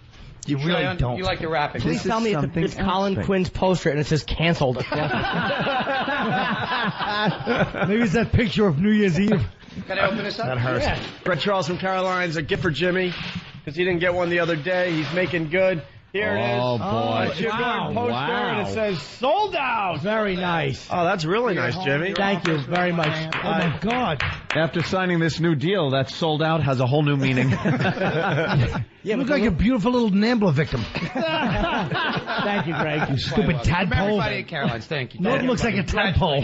You really don't. You like the rapping. Please tell me it's Colin Quinn's poster and it says canceled. Maybe it's that picture of New Year's Eve. Can I open this up? That hurts. Yeah. Greg Charles from Caroline's, a gift for Jimmy because he didn't get one the other day. He's making good. Here it is. Oh, boy. It's your poster, and it says sold out. Very nice. Oh, that's really nice, Jimmy. Thank you very much. Oh, my God. After signing this new deal, that sold out has a whole new meaning. You look like a beautiful little NAMBLA victim. Thank you, Greg. You stupid tadpole. Everybody at Caroline's, thank you. Norton looks like a tadpole.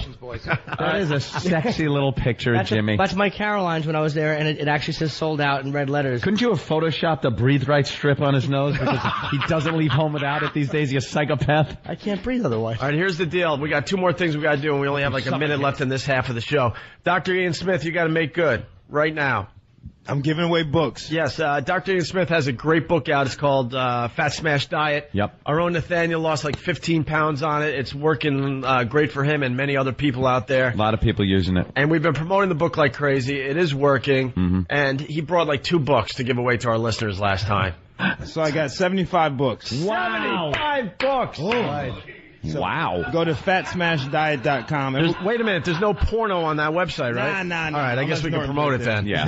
That is a sexy little picture, Jimmy. That's my Caroline's when I was there, and it actually says sold out in red letters. Couldn't you have photoshopped a breathe right strip on his nose because he doesn't leave home without it these days, you psychopath? I can't breathe otherwise. All right, here's the deal. We got 2 more things we got to do, and we only have like a minute left in this half of the show. Dr. Ian Smith, you got to make good right now. I'm giving away books. Yes, Dr. Ian Smith has a great book out. It's called Fat Smash Diet. Yep. Our own Nathaniel lost like 15 pounds on it. It's working great for him and many other people out there. A lot of people using it. And we've been promoting the book like crazy. It is working. Mm-hmm. And he brought like 2 books to give away to our listeners last time. So I got 75 books. Wow. 75 books. Oh. Right. So wow. Go to fatsmashdiet.com. Wait a minute. There's no porno on that website, right? Nah. All right, I guess we can promote it then. Yeah.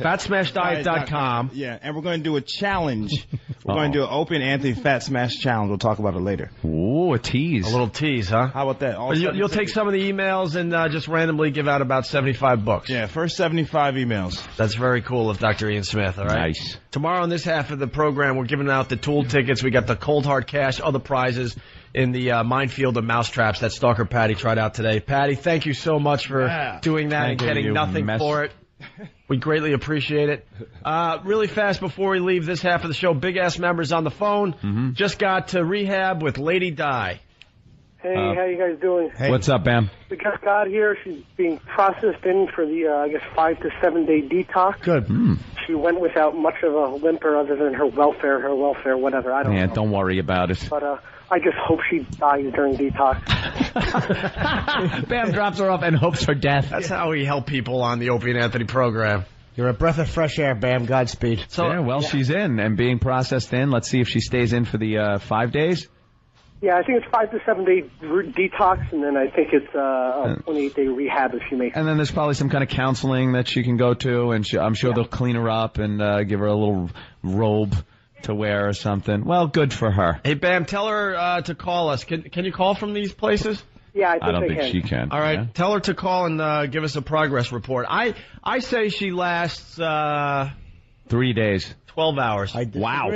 fatsmashdiet.com. Yeah, and we're going to do a challenge. We're going to do an Opie and Anthony Fat Smash Challenge. We'll talk about it later. Ooh, a tease. A little tease, huh? How about that? You'll take some of the emails and just randomly give out about 75 books. Yeah, first 75 emails. That's very cool of Dr. Ian Smith, all right? Nice. Tomorrow on this half of the program, we're giving out the Tool tickets. We got the Cold Hard Cash, other prizes in the minefield of mousetraps that Stalker Patty tried out today. Patty, thank you so much for doing that and getting nothing for it. We greatly appreciate it. Really fast before we leave this half of the show, Big Ass members on the phone. Mm-hmm. Just got to rehab with Lady Di. Hey, how you guys doing? Hey. What's up, Bam? We just got here. She's being processed in for the, 5 to 7 day detox. Good. She went without much of a whimper other than her welfare, whatever. I don't know. Don't worry about it. But I just hope she dies during detox. Bam drops her off and hopes for death. That's how we help people on the Opie and Anthony program. You're a breath of fresh air, Bam. Godspeed. She's in and being processed in. Let's see if she stays in for the 5 days. Yeah, I think it's 5 to 7 day detox, and then I think it's a 28 day rehab if she makes it. And then there's probably some kind of counseling that she can go to, and I'm sure they'll clean her up and give her a little robe to wear or something. Well, good for her. Hey, Bam, tell her to call us. Can you call from these places? Yeah, I don't think she can. All right, tell her to call and give us a progress report. I say she lasts 3 days. 12 hours. Wow.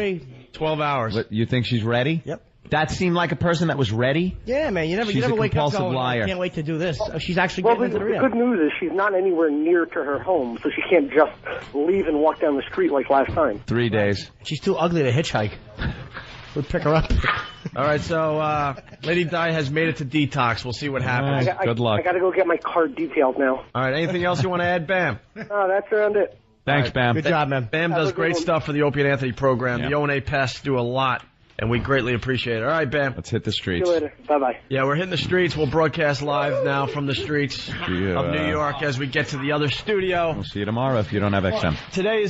12 hours. What, you think she's ready? Yep. That seemed like a person that was ready? Yeah, man. You never wake up going, liar. I can't wait to do this. She's actually getting into the rehab. The good news is she's not anywhere near to her home, so she can't just leave and walk down the street like last time. 3 days. She's too ugly to hitchhike. We'll pick her up. All right, so Lady Di has made it to detox. We'll see what happens. Good luck. I got to go get my card detailed now. All right, anything else you want to add, Bam? No, that's around it. Thanks, Bam. Good job, man. Bam does great stuff for the Opie and Anthony program. The O&A pests do a lot. And we greatly appreciate it. All right, Bam. Let's hit the streets. See you later. Bye-bye. Yeah, we're hitting the streets. We'll broadcast live now from the streets of New York as we get to the other studio. We'll see you tomorrow if you don't have XM. Today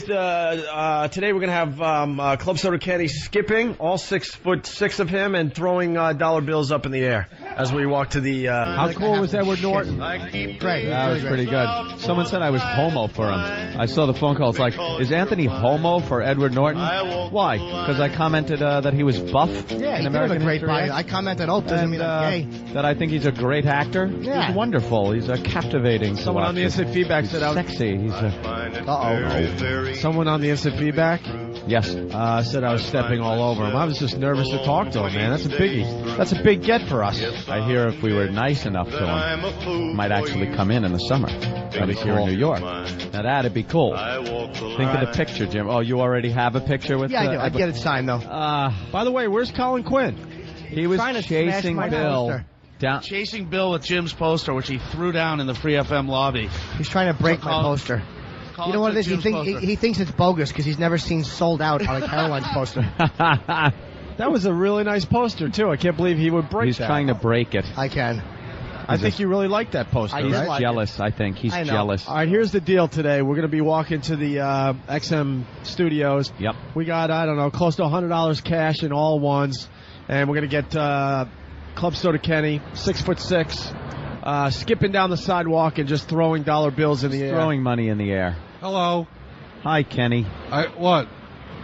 we're going to have Club Soda Kenny skipping, all 6'6" of him, and throwing dollar bills up in the air as we walk to the... How cool was Edward Norton? Great. That was pretty good. Someone said I was homo for him. I saw the phone call. It's like, is Anthony homo for Edward Norton? Why? Because I commented that he was is buff. Yeah, in he did have a American great History body. X. I commented, doesn't mean I'm gay. That I think he's a great actor. Yeah. He's wonderful. He's captivating. Someone on the instant feedback said I was sexy. He's Someone on the instant feedback, yes, said I was stepping all over him. I was just nervous to talk to him, man. That's a biggie. That's a big get for us. I hear if we were nice enough to him, he might actually come in the summer. That is here in New York. Now that'd be cool. Think of the picture, Jim. Oh, you already have a picture with? Yeah, I do. I'd get it signed though. By the way, where's Colin Quinn? He was trying to chasing smash my Bill. poster. Down. Chasing Bill with Jim's poster, which he threw down in the Free FM lobby. He's trying to break my poster. You know what it is? He thinks it's bogus because he's never seen Sold Out on a Caroline's poster. That was a really nice poster, too. I can't believe he would break He's that. trying to break it. I can. I think you really like that poster. He's right? jealous, I think. He's jealous. All right, here's the deal today. We're going to be walking to the XM studios. Yep. We got, I don't know, close to $100 cash in all ones. And we're going to get Club Soda Kenny, 6'6", skipping down the sidewalk and just throwing dollar bills in the air. Throwing money in the air. Hello. Hi, Kenny. What?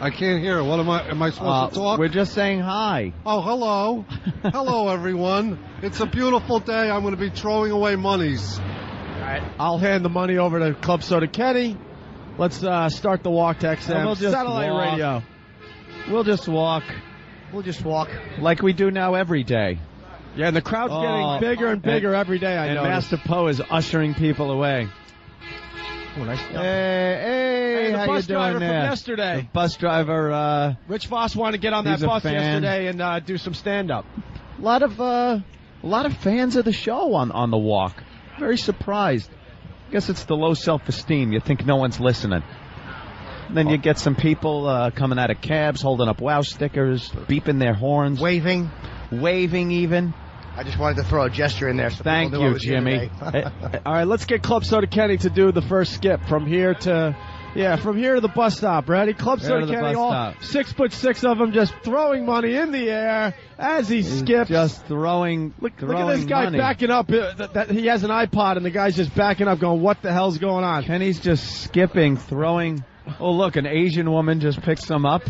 I can't hear. What am I supposed to talk? We're just saying hi. Oh, hello. Hello, everyone. It's a beautiful day. I'm going to be throwing away monies. All right. I'll hand the money over to Club Soda Kenny. Let's start the walk to XM. We'll just Satellite walk. radio. We'll just walk. We'll just walk. Like we do now every day. Yeah, and the crowd's getting bigger and bigger every day, I know. And Master Poe is ushering people away. Oh, nice. Hey, the how bus you doing driver there? from yesterday. The bus driver, Rich Voss wanted to get on that he's a bus fan. yesterday and do some stand-up. A lot of fans of the show on the walk. Very surprised. I guess it's the low self-esteem. You think no one's listening. And then you get some people coming out of cabs, holding up wow stickers, beeping their horns. Waving even. I just wanted to throw a gesture in there. So Thank people knew I you, was here Jimmy. today. All right, let's get Club Soda Kenny to do the first skip from here to the bus stop. Ready? Club Soda Kenny, all 6'6" of them, just throwing money in the air as he skips. Just throwing. Look at this guy money. backing up. He has an iPod, and the guy's just backing up, going, "What the hell's going on?" Kenny's just skipping, throwing. Oh, look, an Asian woman just picks them up.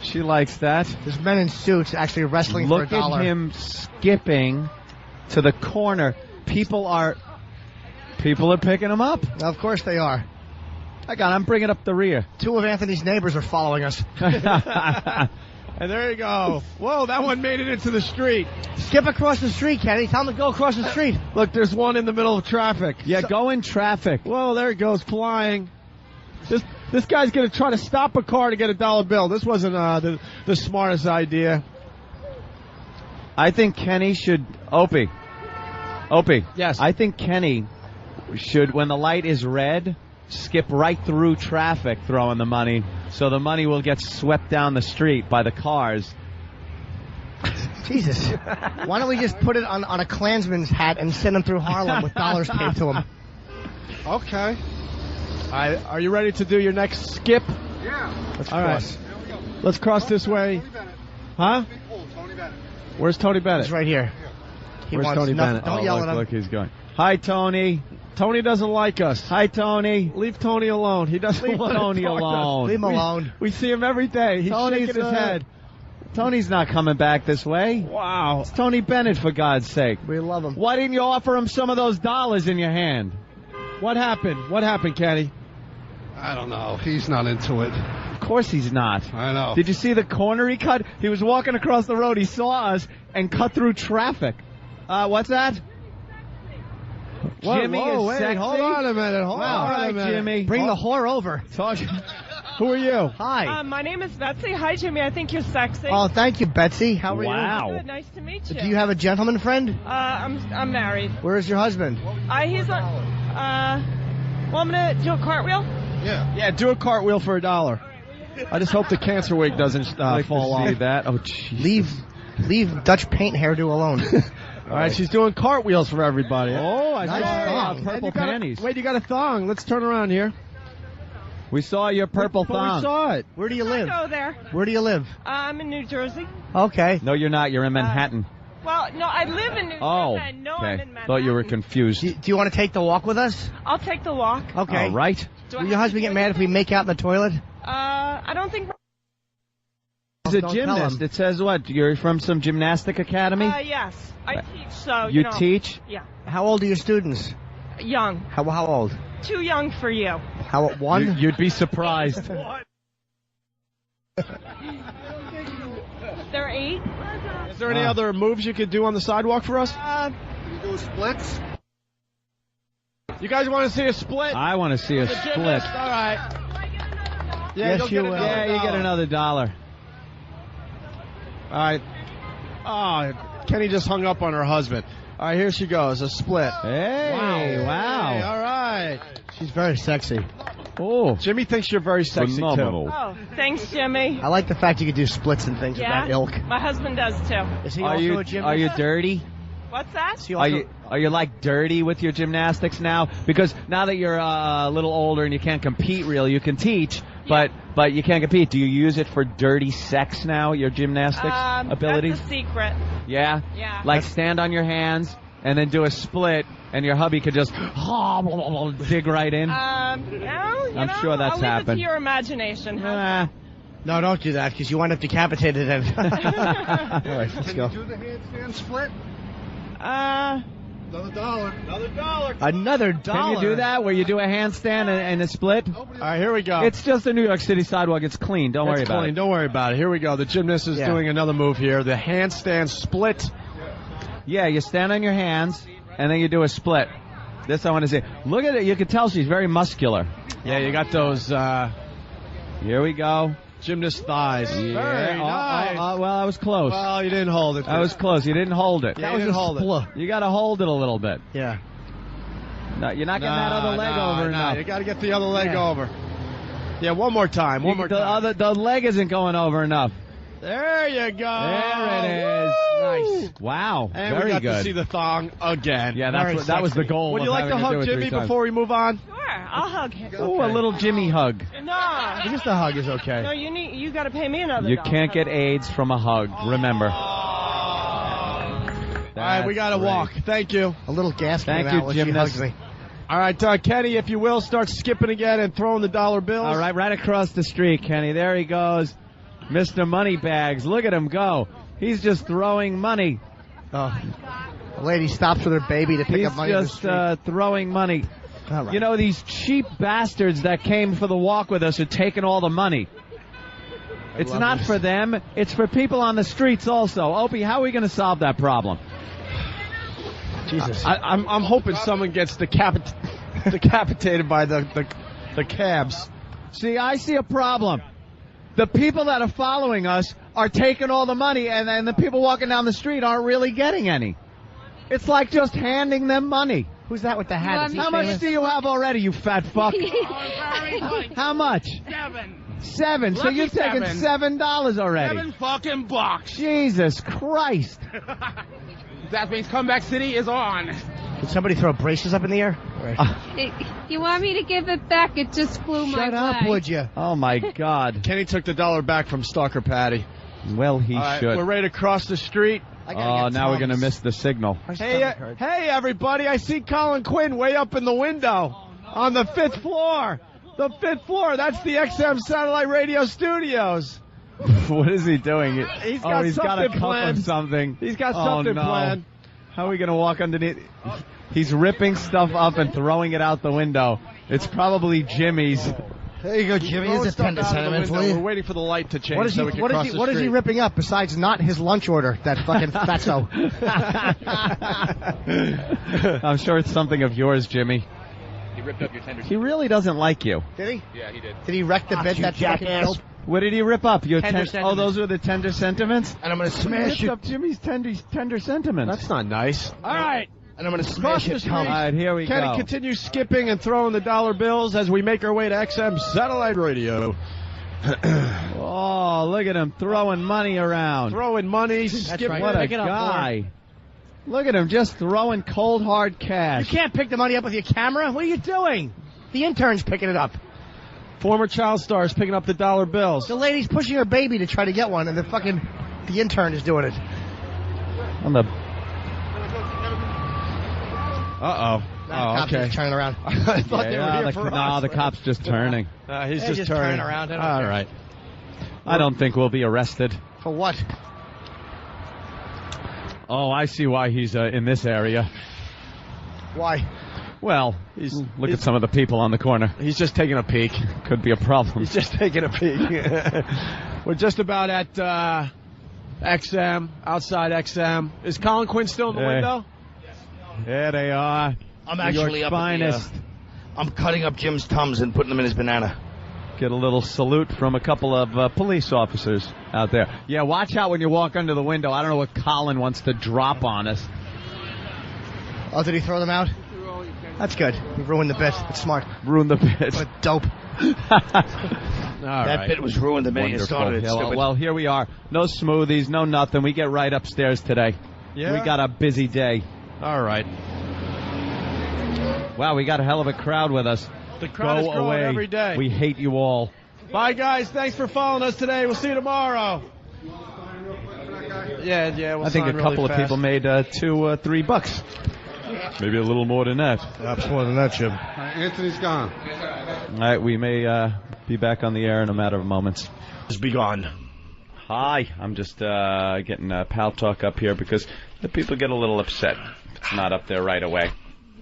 She likes that. There's men in suits actually wrestling Look for $1. at him skipping to the corner. People are picking him up. Of course they are. I'm bringing up the rear. 2 of Anthony's neighbors are following us. And there you go. Whoa, that one made it into the street. Skip across the street, Kenny. Tell him to go across the street. Look, there's one in the middle of traffic. Yeah, go in traffic. Whoa, there it goes, flying. This guy's going to try to stop a car to get $1 bill. This wasn't the smartest idea. I think Kenny should... Opie. Yes. I think Kenny should, when the light is red, skip right through traffic throwing the money, so the money will get swept down the street by the cars. Jesus. Why don't we just put it on a Klansman's hat and send him through Harlem with dollars taped to him? Okay. Are you ready to do your next skip? Yeah. Let's All cross. right. Let's cross this way. Huh? Where's Tony Bennett? He's right here. He Where's wants Tony nothing. Bennett? Don't yell at him. Look, he's going. Hi, Tony. Tony doesn't like us. Hi, Tony. Leave Tony alone. He doesn't Leave want Tony to talk to us. alone. Leave him alone. We see him every day. He's shaking his head. Tony's not coming back this way. Wow. It's Tony Bennett, for God's sake. We love him. Why didn't you offer him some of those dollars in your hand? What happened? What happened, Kenny? I don't know. He's not into it. Of course he's not. I know. Did you see the corner he cut? He was walking across the road. He saw us and cut through traffic. What's that? Jimmy is wait, sexy. hold on a minute. All right, Jimmy. Bring the whore over. Who are you? Hi. My name is Betsy. Hi, Jimmy. I think you're sexy. Oh, thank you, Betsy. How are you? Good. Nice to meet you. Do you have a gentleman friend? I'm married. Where is your husband? He's on. Well, I'm gonna do a cartwheel. Yeah, do a cartwheel for $1. I just hope the cancer wig doesn't fall off. See that? Oh, geez. Leave Dutch paint hairdo alone. All right, she's doing cartwheels for everybody. Oh, I Nice saw thong. purple panties. Wait, you got a thong. Let's turn around here. We saw your purple thong. We saw it. Where do you live? Go there. Where do you live? I'm in New Jersey. Okay. No, you're not. You're in Manhattan. Well, no, I live in New Jersey. I know I'm in Manhattan. Thought you were confused. Do you want to take the walk with us? I'll take the walk. Okay. All right. Will your husband get mad if we make out in the toilet? I don't think. He's a gymnast. It says what? You're from some gymnastic academy? Yes. I teach, so, You know. teach? Yeah. How old are your students? Young. How old? Too young for you. How one? You'd be surprised. They're 8. Is there any other moves you could do on the sidewalk for us? Can you do splits? You guys want to see a split? I want to see a split. All right. Yeah, you'll get another Yeah, you get another $1. All right. Oh, Kenny just hung up on her husband. All right, here she goes, a split. Hey, wow. Hey, all right. She's very sexy. Oh, Jimmy thinks you're very sexy, phenomenal. Oh, thanks, Jimmy. I like the fact you can do splits and things of Yeah, that ilk. my husband does too. Is he Are also you a gymnast? are you dirty? What's that? Is he Are also- you like dirty with your gymnastics now? Because now that you're a little older and you can't compete really, you can teach, but you can't compete. Do you use it for dirty sex now? Your gymnastics abilities? That's the secret. Yeah. Yeah. Like stand on your hands and then do a split, and your hubby could just dig right in. I'm sure that's I'll leave it happened. to your imagination. No, don't do that, because you wind up decapitated. And all right, let's go. Can you do the handstand split? Uh, Another $1. Another $1. Another $1. Can you do that where you do a handstand and a split? All right, here we go. It's just a New York City sidewalk. It's clean. Don't worry about clean. it. Don't worry about it. Here we go. The gymnast is doing another move here. The handstand split. Yeah, you stand on your hands, and then you do a split. This I want to see. Look at it. You can tell she's very muscular. Yeah, you got those. Here we go. Gymnast thighs. Yeah. Very nice. Well, I was close. Well, you didn't hold it. I was close. You didn't hold it. Yeah, you didn't hold it. You got to hold it a little bit. Yeah. No, you're not getting that other leg over enough. You got to get the other leg over. Yeah, one more time. One more time. The leg isn't going over enough. There you go. There it is. Nice. Wow. And very we got good. to see the thong again. Yeah, that was the goal. Would you like to hug Jimmy before we move on? sure, I'll hug him. Oh, a little Jimmy hug. No. Just a hug is okay. No, you got to pay me another. You $1. can't get AIDS from a hug. Remember. All right, we got to walk. Thank you. A little gas Thank came you, out when she gymnast. hugged me. All right, Kenny, if you will, start skipping again and throwing the dollar bills. All right across the street, Kenny. There he goes. Mr. Moneybags. Look at him go. He's just throwing money. Oh. A lady stops with her baby to pick He's up money on the just street. throwing money. All right. You know, these cheap bastards that came for the walk with us are taking all the money. It's not for them. It's for people on the streets also. Opie, how are we going to solve that problem? Jesus. I'm hoping someone gets decapitated by the cabs. See, I see a problem. The people that are following us are taking all the money, and then the people walking down the street aren't really getting any. It's like just handing them money. Who's that with the hat? How much do you have already, you fat fuck? How much? $7. So Lucky you've taken $7 already. $7 Jesus Christ. That means Comeback City is on. Did somebody throw braces up in the air? You want me to give it back? It just flew my way. Shut up, would you? Oh, my God. Kenny took the $1 back from Stalker Patty. Well, he All right, should. we're ready to cross the street. Oh, now we're going to miss the signal. Hey, everybody, I see Colin Quinn way up in the window on the 5th floor. The 5th floor, that's the XM Satellite Radio Studios. What is he doing? He's got a something cup planned. of something. He's got something planned. How are we going to walk underneath? He's ripping stuff up and throwing it out the window. It's probably Jimmy's. There you go, Jimmy. Here's a tender sentiment for We're you. waiting for the light to change What is so we can what cross is the what is he street. ripping up besides not his lunch order? That fucking fatso. I'm sure it's something of yours, Jimmy. He ripped up your tender. He really doesn't like you. Did he? Yeah, he did. Did he wreck the bed? That fucking jackass. What did he rip up? Your Tender oh, sentiments. those were the tender sentiments? And I'm gonna He smash ripped it. up Jimmy's tender sentiments. That's not nice. All right. And I'm gonna Cross smash the it. street. All right, here we Kenny, go. continue skipping and throwing the dollar bills as we make our way to XM Satellite Radio. Oh, look at him throwing money around. Throwing money, skipping. right. What a Pick it up, guy. Look at him just throwing cold, hard You cash. can't pick the money up with your camera. What are you doing? The intern's picking it up. Former child stars picking up the dollar bills. The lady's pushing her baby to try to get one, and the intern is doing it. On the Uh-oh. The cops are turning around. I thought they were here for us. the cop's just turning. He's They're just just turning turning around. They don't All care. right. I don't think we'll be arrested. For what? Oh, I see why he's in this area. Why? Well, look at some of the people on the corner. He's just taking a peek. Could be a problem. He's just taking a peek. We're just about at XM, outside XM. Is Colin Quinn still in the window? There they are. I'm actually up finest. I'm cutting up Jim's Tums and putting them in his banana. Get a little salute from a couple of police officers out there. Yeah, watch out when you walk under the window. I don't know what Colin wants to drop on us. Oh, did he throw them out? That's good. He ruined the bit. It's smart. Ruined the bit. What a dope. That bit was ruined the minute you started. Yeah, well, here we are. No smoothies, no nothing. We get right upstairs today. Yeah? We got a busy day. All right. Wow, we got a hell of a crowd with us. The crowd is growing every day. We hate you all. Bye, guys. Thanks for following us today. We'll see you tomorrow. Yeah. We'll I think a couple of people made $2-3. Maybe a little more than that. Perhaps more than that, Jim. Anthony's gone. All right, we may be back on the air in a matter of moments. Just be gone. Hi, I'm just getting pal talk up here because the people get a little upset. It's not up there right away.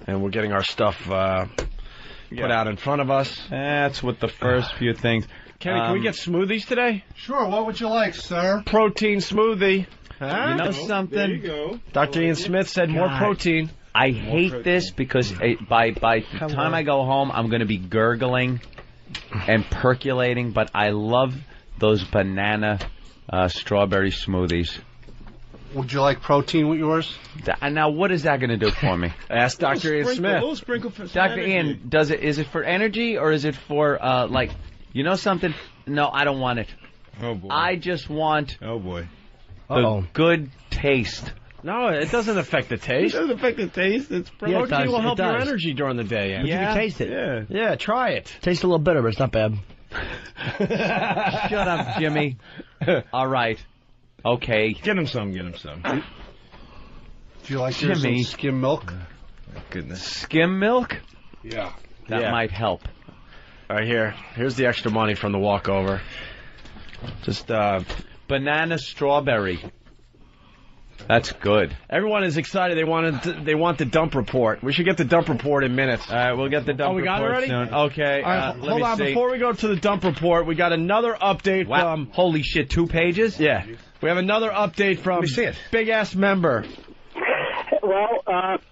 And we're getting our stuff put out in front of us. That's what the first few things. Kenny, can we get smoothies today? Sure. What would you like, sir? Protein smoothie. Huh? You know something? There you go. Dr. Ian Smith said more protein. I hate this because by the time I go home, I'm going to be gurgling and percolating, but I love those banana strawberry smoothies. Would you like protein with yours? Now, what is that going to do for me? Ask Dr. Ian Smith. Dr. Ian, is it for energy or is it for, you know something? No, I don't want it. Oh, boy. I just want the good taste. No, it doesn't affect the taste. It doesn't affect the taste. It's protein will help your energy during the day. You can taste it. Yeah, try it. Tastes a little bitter, but it's not bad. Shut up, Jimmy. All right. Okay. Get him some. Do you like Jimmy some skim milk? Oh, goodness. Skim milk? Yeah. That might help. All right, here's the extra money from the walkover. Just banana strawberry. That's good. Everyone is excited. They want the dump report. We should get the dump report in minutes. All right, we'll get the dump report. We got it already? Soon. Okay. All right, hold on. See. Before we go to the dump report, we got another update from. Holy shit! 2 pages? Yeah. We have another update from Big Ass Member. Well,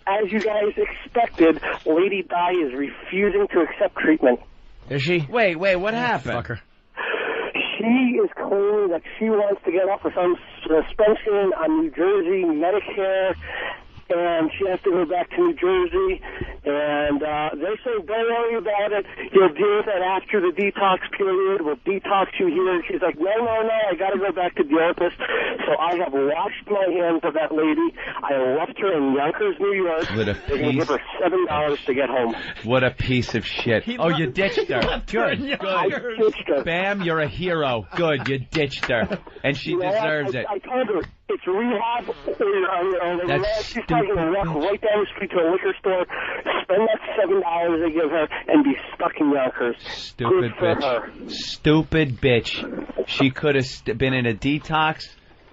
as you guys expected, Lady Di is refusing to accept treatment. Is she? Wait, what happened? Fucker. She is claiming that she wants to get off of some suspension on New Jersey Medicare, and she has to go back to New Jersey. And they're saying, don't worry about it. You'll deal with it after the detox period. We'll detox you here. And she's like, no, I got to go back to Deopas. So I have washed my hands of that lady. I left her in Yonkers, New York. They're going to give her $7 to get home. What a piece of shit. You ditched her. Good. I ditched her. Bam, you're a hero. Good, you ditched her. And she deserves it. I told her, it's rehab. That's she's probably going to walk right down the street to a liquor store, spend that $7 they give her, and be stuck in Yonkers. Stupid bitch. Stupid bitch. She could have been in a detox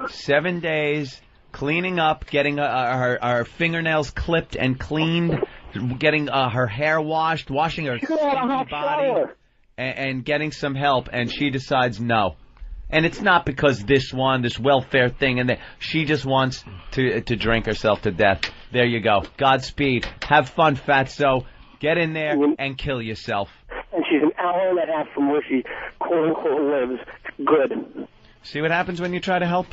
7 days, cleaning up, getting her fingernails clipped and cleaned, getting her hair washed, washing her body, and getting some help, and she decides no. And it's not because this welfare thing, and she just wants to drink herself to death. There you go. Godspeed. Have fun, fatso. Get in there and kill yourself. And she's an hour and a half from where she, quote-unquote, lives. Good. See what happens when you try to help?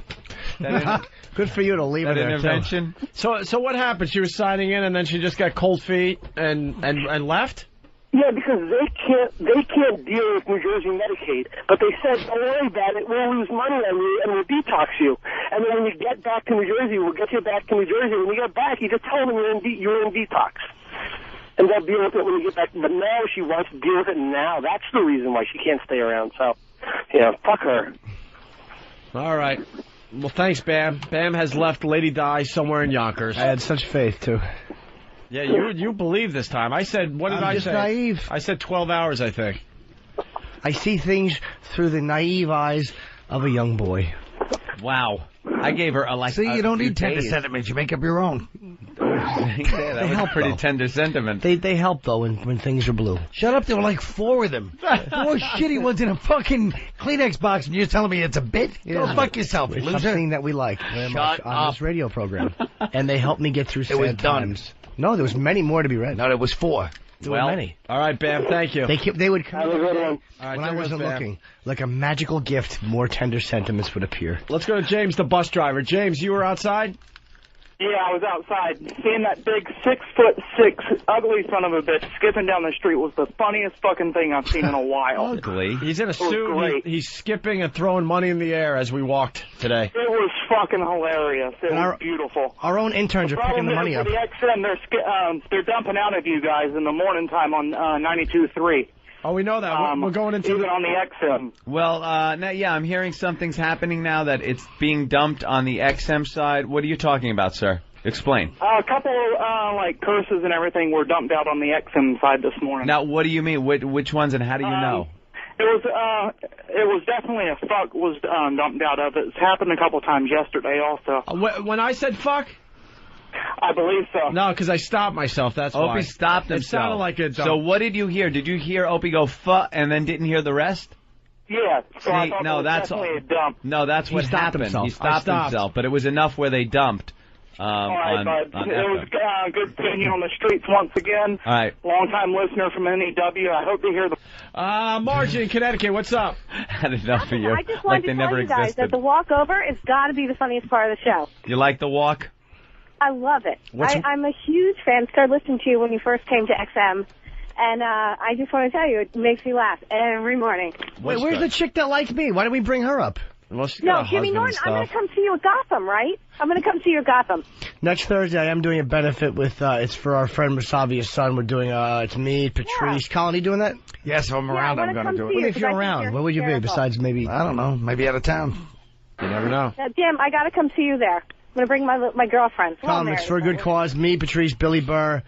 Good for you to leave that it there, intervention. So what happened? She was signing in, and then she just got cold feet and left? Yeah, because they can't deal with New Jersey Medicaid. But they said, don't worry about it. We'll lose money on you, and we'll detox you. And then when you get back to New Jersey, we'll get you back to New Jersey. When you get back, you just tell them you're in detox. And they'll deal with it when you get back. But now she wants to deal with it now. That's the reason why she can't stay around. So, fuck her. All right. Well, thanks, Bam. Bam has left Lady Di somewhere in Yonkers. I had such faith, too. Yeah, you believe this time. I said, what did I say? I'm just naive. I said 12 hours, I think. I see things through the naive eyes of a young boy. Wow. I gave her See, you don't need tender sentiments. You make up your own. That was pretty tender sentiment. They help, though, when things are blue. Shut up, there were like 4 of them. 4 shitty ones in a fucking Kleenex box, and you're telling me it's a bit? Go fuck yourself, It's loser. something that we like very much on this radio program. And they helped me get through It was sad done. times. No, there was many more to be read. No, there was 4. There were many. All right, Bam, thank you. They would come Have a good one. All right, when I there goes wasn't Bam. looking. Like a magical gift, more tender sentiments would appear. Let's go to James, the bus driver. James, you were outside? Yeah, I was outside. Seeing that big 6'6" ugly son of a bitch skipping down the street was the funniest fucking thing I've seen in a while. Ugly? He's in a was suit. great. He's skipping and throwing money in the air as we walked today. It was fucking hilarious. It was beautiful. Our own interns are picking the money up. The XM, they're dumping out of you guys in the morning time on 92.3. Oh, we know that. We're going into even on the XM. Well, now, yeah, I'm hearing something's happening now that it's being dumped on the XM side. What are you talking about, sir? Explain. A couple like curses and everything were dumped out on the XM side this morning. Now, what do you mean? Which ones and how do you know? It was definitely a fuck was dumped out of it. It's happened a couple times yesterday also. When I said fuck? I believe so. No, because I stopped myself. That's why. Opie stopped himself. It sounded like a dump. So what did you hear? Did you hear Opie go fuck and then didn't hear the rest? Yeah. So I See, thought no, it was that's definitely a dump. No, that's what stopped happened. himself. He stopped himself, but it was enough where they dumped. All right, on bud. It was good seeing you on the streets once again. All right. Long-time listener from NEW. I hope to hear the... Margie in Connecticut, what's up? Had enough of you. I just Like wanted they to never tell you guys existed. that the walk over has got to be the funniest part of the show. You like the walk? I love it. What's- I'm a huge fan. Started listening to you when you first came to XM. And I just want to tell you, it makes me laugh every morning. Wait, where's the chick that liked me? Why didn't we bring her up? Well, she's No, Jimmy Norton, I'm going to come see you at Gotham, right? I'm going to come see you at Gotham. Next Thursday, I am doing a benefit with, it's for our friend Masavia's son. We're doing, it's me, Patrice. Colin, you doing that? Yes, if I'm around, I'm going to do it. What if you're around? Where would you be besides maybe, I don't know, maybe out of town. You never know. Now, Jim, I got to come see you there. I'm going to bring my girlfriend. Come on, Colin, it's Mary. for a good cause. Me, Patrice, Billy Burr,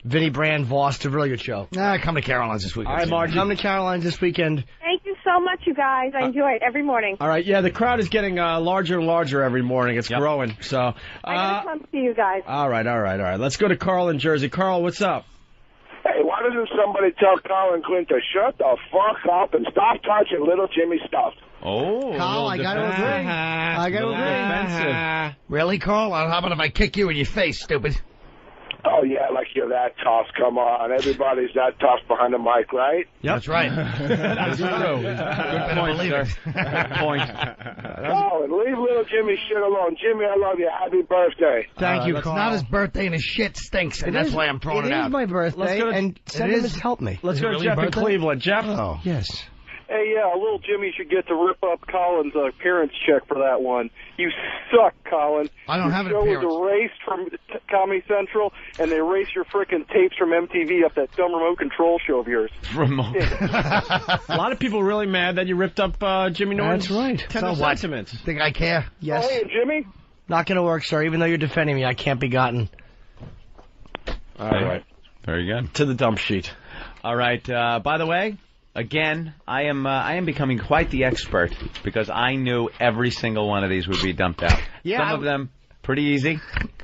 Vinny Brand, Voss. It's a really good show. Come to Caroline's this weekend. All right, Margie. Come to Caroline's this weekend. Thank you so much, you guys. I enjoy it every morning. All right, yeah, the crowd is getting larger and larger every morning. It's growing, so... I got to come see you guys. All right. Let's go to Carl in Jersey. Carl, what's up? Hey, why doesn't somebody tell Colin Quinn to shut the fuck up and stop touching little Jimmy's stuff? Oh, Carl, I got to agree. I got to agree. Really, Carl? How about if I kick you in your face, stupid? Oh, yeah, like you're that tough. Come on. Everybody's that tough behind the mic, right? Yep. That's right. That's true. Good point, sir. Good point. Oh, and leave little Jimmy's shit alone. Jimmy, I love you. Happy birthday. Thank you, It's Carl. not his birthday and his shit stinks, and that's why I'm throwing it out. It is my birthday, Let's go to- and sentiments help me. Let's Is go it to really Jeff in birthday? Cleveland. Jeff? Oh. Yes. Hey, yeah, little Jimmy should get to rip up Colin's appearance check for that one. You suck, Colin. I don't have an Your show appearance. was erased from Comedy Central, and they erased your frickin' tapes from MTV up that dumb remote control show of yours. Remote. A lot of people really mad that you ripped up Jimmy Norton's That's right. tender So what? sentiments. Think I care? Yes. Oh, hey, Jimmy? Not going to work, sir. Even though you're defending me, I can't be gotten. All right. Very good. To the dump sheet. All right. By the way, again, I am becoming quite the expert because I knew every single one of these would be dumped out. Yeah, Some of them pretty easy.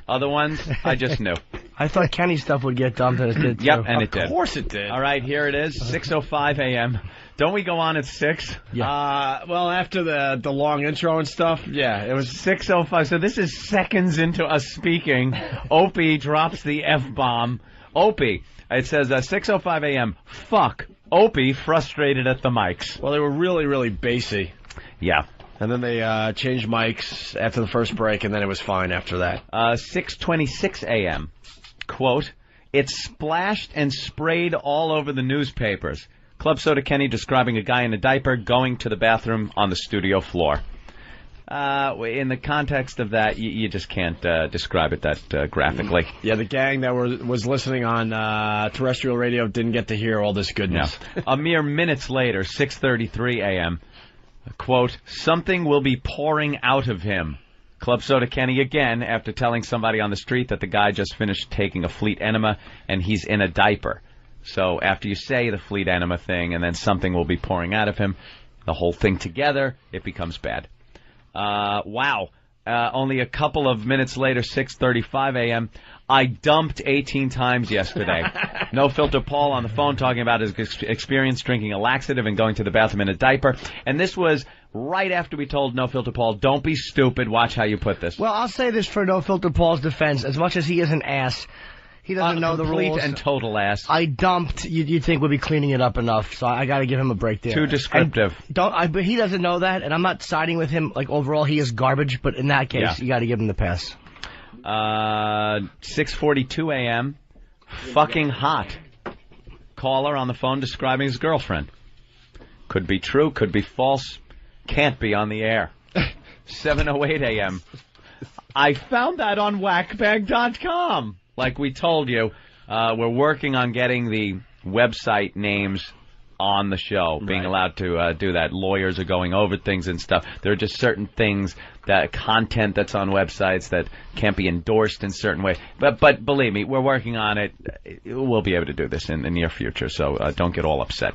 Other ones I just knew. I thought Kenny's stuff would get dumped, and it did, too. Yep, and it did. Of course it did. All right, here it is, 6:05 a.m. Don't we go on at 6? Yeah. Well, after the long intro and stuff, yeah, it was 6:05. So this is seconds into us speaking. Opie drops the F-bomb. Opie, it says 6:05 a.m. Fuck. Opie frustrated at the mics. Well, they were really, really bassy. Yeah. And then they changed mics after the first break, and then it was fine after that. 6:26 a.m. Quote, "It splashed and sprayed all over the newspapers." Club Soda Kenny describing a guy in a diaper going to the bathroom on the studio floor. In the context of that, you just can't describe it that graphically. Yeah, the gang that was listening on terrestrial radio didn't get to hear all this goodness. Yeah. A mere minutes later, 6:33 a.m., quote, "Something will be pouring out of him." Club Soda Kenny again after telling somebody on the street that the guy just finished taking a Fleet enema and he's in a diaper. So after you say the Fleet enema thing and then something will be pouring out of him, the whole thing together, it becomes bad. Wow. Only a couple of minutes later, 6:35 a.m., I dumped 18 times yesterday. No Filter Paul on the phone talking about his experience drinking a laxative and going to the bathroom in a diaper. And this was right after we told No Filter Paul, don't be stupid, watch how you put this. Well, I'll say this for No Filter Paul's defense. As much as he is an ass, he doesn't know the rules. Complete and total ass. I dumped, you'd think would be cleaning it up enough, so I got to give him a break there. Too descriptive. But he doesn't know that, and I'm not siding with him. Like, overall, he is garbage, but in that case, you got to give him the pass. 6:42 a.m., fucking hot. Caller on the phone describing his girlfriend. Could be true, could be false, can't be on the air. 7:08 a.m., I found that on whackbag.com. Like we told you, we're working on getting the website names on the show, being allowed to do that. Lawyers are going over things and stuff. There are just certain things, that content that's on websites that can't be endorsed in certain ways. But believe me, we're working on it. We'll be able to do this in the near future, so don't get all upset.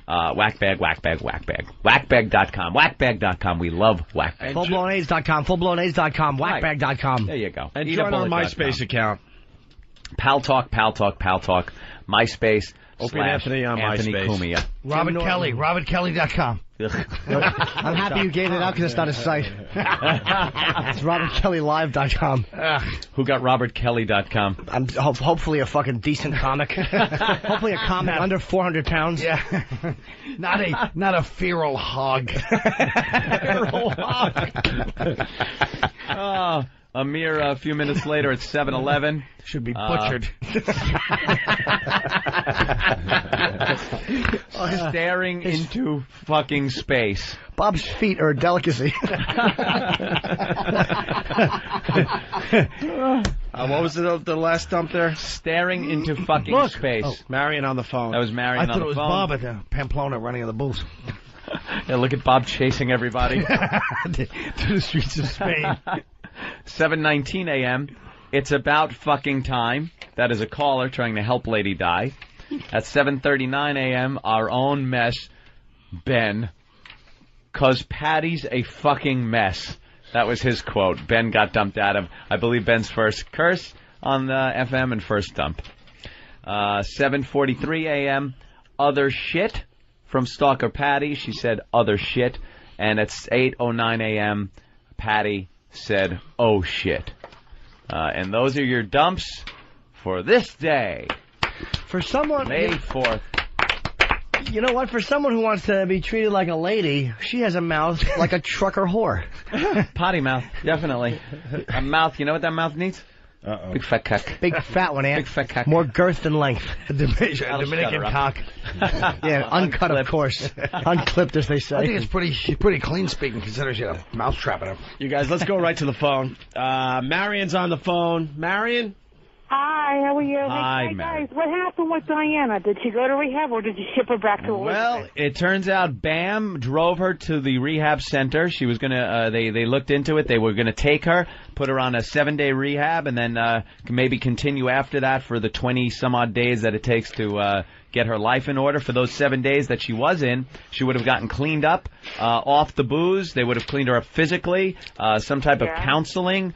Whackbag. Whackbag.com. Whackbag.com. We love Whackbag. Fullblownaids.com. Fullblownaids.com. Whackbag.com. There you go. And join our MySpace account. Pal Talk. MySpace. Opie and Anthony on MySpace. Kumia. Robert Kelly. RobertKelly.com. I'm happy you gave it out because it's not a site. It's RobertKellyLive.com. Who got RobertKelly.com? I'm hopefully a fucking decent comic. Hopefully a comic under 400 pounds. Yeah. Not a feral hog. Feral hog. A mere few minutes later at 7-Eleven. Should be butchered. Staring into fucking space. Bob's feet are a delicacy. What was the last dump there? Staring into fucking space. Oh, Marion on the phone. That was Marion on the phone. I thought it was Bob at Pamplona running on the booth. Yeah, look at Bob chasing everybody. to the streets of Spain. 7:19 a.m. It's about fucking time. That is a caller trying to help Lady Di. At 7:39 a.m., our own mess, Ben, 'cause Patty's a fucking mess. That was his quote. Ben got dumped out of, I believe, Ben's first curse on the FM and first dump. 7:43 a.m., other shit from Stalker Patty. She said other shit. And at 8:09 a.m., Patty said, oh shit. And those are your dumps for this day. For someone... May 4th. You know what? For someone who wants to be treated like a lady, she has a mouth like a trucker whore. Potty mouth, definitely. A mouth, you know what that mouth needs? Uh-oh. Big fat cock. Big fat one, Ant. Big fat cock. More girth than length. Dominican cock. Yeah, uncut, of course. Unclipped, as they say. I think it's pretty clean speaking, considering she had a mousetrap in her. You guys, let's go right to the phone. Marion's on the phone. Marion? Hi, how are you? Hi, hey guys, what happened with Diana? Did she go to rehab or did you ship her back to Elizabeth? Well, it turns out Bam drove her to the rehab center. She was going to, they looked into it. They were going to take her, put her on a 7-day rehab, and then maybe continue after that for the 20-some-odd days that it takes to get her life in order. For those 7 days that she was in, she would have gotten cleaned up, off the booze. They would have cleaned her up physically, some type of counseling,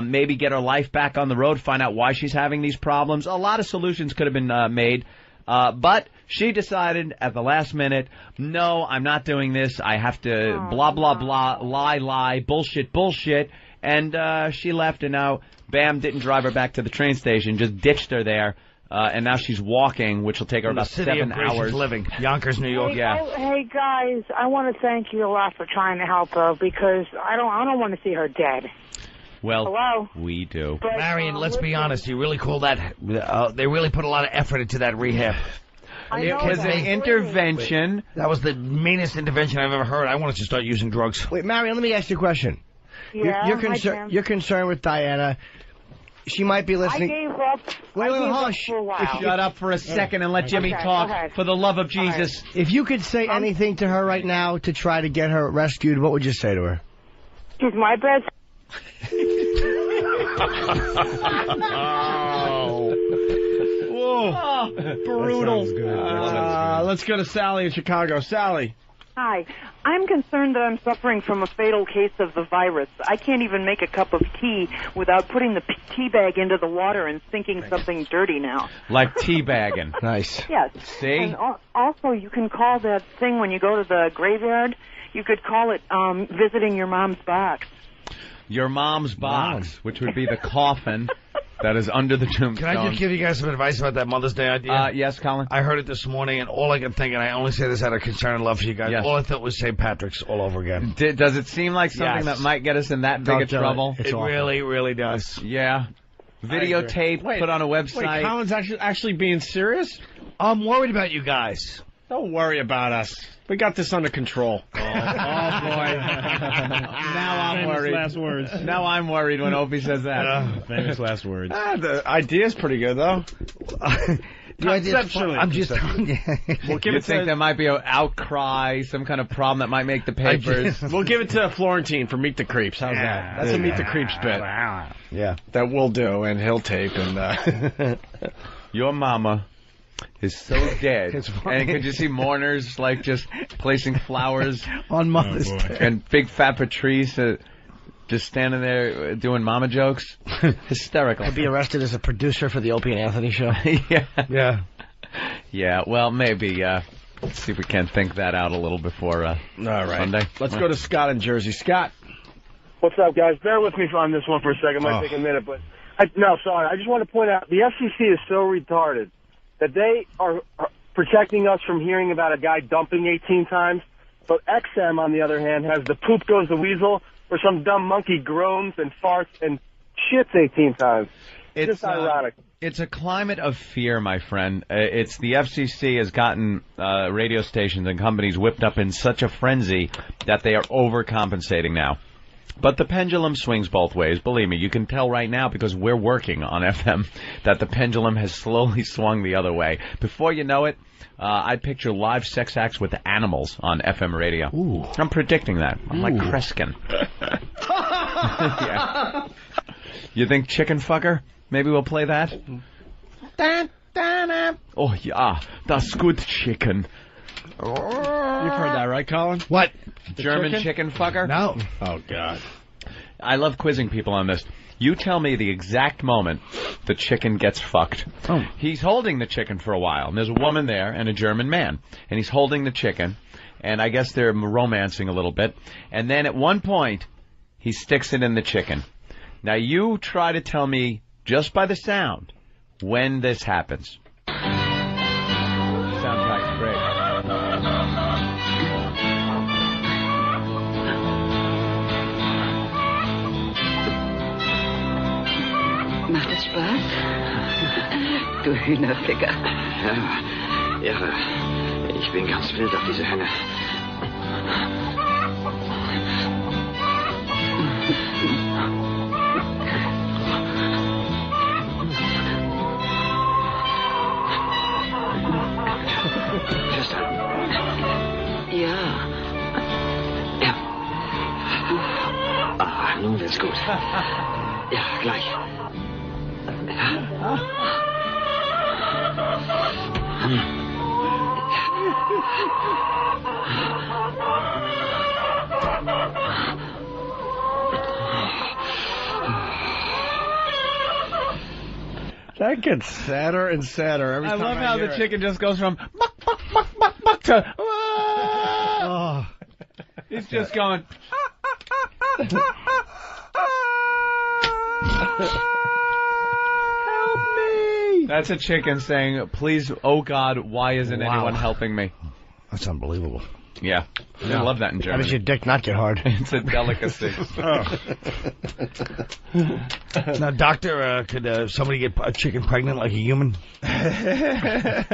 maybe get her life back on the road, find out why she's having these problems. A lot of solutions could have been made, but she decided at the last minute, no, I'm not doing this. I have to blah, blah, blah, lie, bullshit, and she left, and now Bam didn't drive her back to the train station, just ditched her there. And now she's walking, which will take her about 7 hours. Living, Yonkers, New York. Hey guys, I want to thank you a lot for trying to help her because I don't want to see her dead. Well, hello? We do. But, Marion, let's be honest. You really call that? They really put a lot of effort into that rehab. It was an intervention. Wait, that was the meanest intervention I've ever heard. I wanted to start using drugs. Wait, Marion, let me ask you a question. Yeah, you're concerned with Diana. She might be listening. I gave up. Wait, hush. Shut up for a second and let Jimmy talk. For the love of Jesus. Right. If you could say anything to her right now to try to get her rescued, what would you say to her? She's my best. Whoa. Brutal. Let's go to Sally in Chicago. Sally. Hi. I'm concerned that I'm suffering from a fatal case of the virus. I can't even make a cup of tea without putting the tea bag into the water and sinking something dirty now. Like teabagging. Nice. Yes. See? And also, you can call that thing when you go to the graveyard, you could call it visiting your mom's box. Your mom's box, which would be the coffin that is under the tombstone. Can I just give you gues some advice about that Mother's Day idea? Yes, Colin? I heard it this morning, and all I can think, and I only say this out of concern and love for you guys, all I thought was St. Patrick's all over again. Does it seem like something that might get us in that big of trouble? It really, really does. Yeah. Videotape, put on a website. Wait, Colin's actually being serious? I'm worried about you guys. Don't worry about us. We got this under control. Oh, boy. Now I'm Famous worried. last words. Now I'm worried when Opie says that. Famous last words. The idea's pretty good, though. The idea's fun. I'm just We'll give it think there might be an outcry, some kind of problem that might make the papers. We'll give it to Florentine for Meet the Creeps. How's that? That's a Meet the Creeps bit. Yeah, that we'll do, and he'll tape. And Your mama is so dead. And could you see mourners like just placing flowers on Mother's Day? And big fat Patrice just standing there doing mama jokes? Hysterical. He'll be arrested as a producer for the Opie and Anthony show. Yeah, well, maybe. Let's see if we can think that out a little before All right. Sunday. Let's go to Scott in Jersey. Scott. What's up, guys? Bear with me on this one for a second. It might take a minute, but I just want to point out the FCC is so retarded that they are protecting us from hearing about a guy dumping 18 times, but XM, on the other hand, has the poop goes the weasel, where some dumb monkey groans and farts and shits 18 times. It's just ironic. It's a climate of fear, my friend. It's the FCC has gotten radio stations and companies whipped up in such a frenzy that they are overcompensating now. But the pendulum swings both ways. Believe me, you can tell right now because we're working on FM that the pendulum has slowly swung the other way. Before you know it, I picture live sex acts with animals on FM radio. Ooh. I'm predicting that. I'm like Kreskin. Yeah. You think chicken fucker? Maybe we'll play that? Oh, yeah. That's good chicken. You've heard that, right, Colin? What? German chicken fucker? No. Oh, God. I love quizzing people on this. You tell me the exact moment the chicken gets fucked. Oh. He's holding the chicken for a while, and there's a woman there and a German man. And he's holding the chicken, and I guess they're romancing a little bit. And then at one point, he sticks it in the chicken. Now, you try to tell me, just by the sound, when this happens. Soundtrack's great. Macht es Spaß? Du Hühnerficker. Ja, irre. Ich bin ganz wild auf diese Henne. Festhalten. Ja. Ja. Ah, nun wird's gut. Ja, gleich. That gets sadder and sadder every time. I love how the hear chicken just goes from muck, muck, muck, muck, muck to Oh. He's just going. Help me! That's a chicken saying, "Please, oh God, why isn't anyone helping me?" That's unbelievable. Yeah. I love that in How Germany. does your dick not get hard? It's a delicacy. Now, doctor, could somebody get a chicken pregnant like a human? I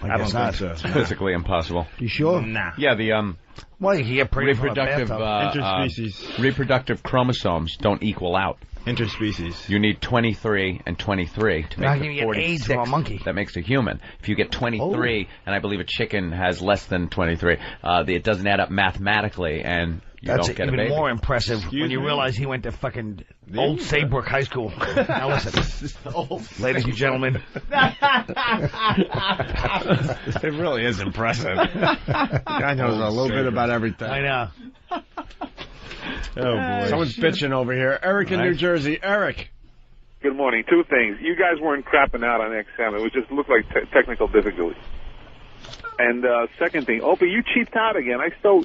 guess not. It's physically impossible. You sure? Nah. Yeah, the Well, you can get pregnant from a reproductive bathtub. Interspecies. reproductive chromosomes don't equal out. Interspecies. You need 23 and 23 to How make can the you get AIDS 46 from a monkey? that makes a human. If you get 23, and I believe a chicken has less than 23, it doesn't add up mathematically, and you That's don't get a even baby. more impressive when you realize he went to fucking Old Saybrook High School. Now listen, ladies and gentlemen. It really is impressive. Guy knows a little bit about everything. I know. Oh, boy. Someone's bitching over here. Eric in New Jersey. Eric. Good morning. Two things. You guys weren't crapping out on XM. It was just looked like technical difficulties. And second thing, Opie, you cheaped out again. I saw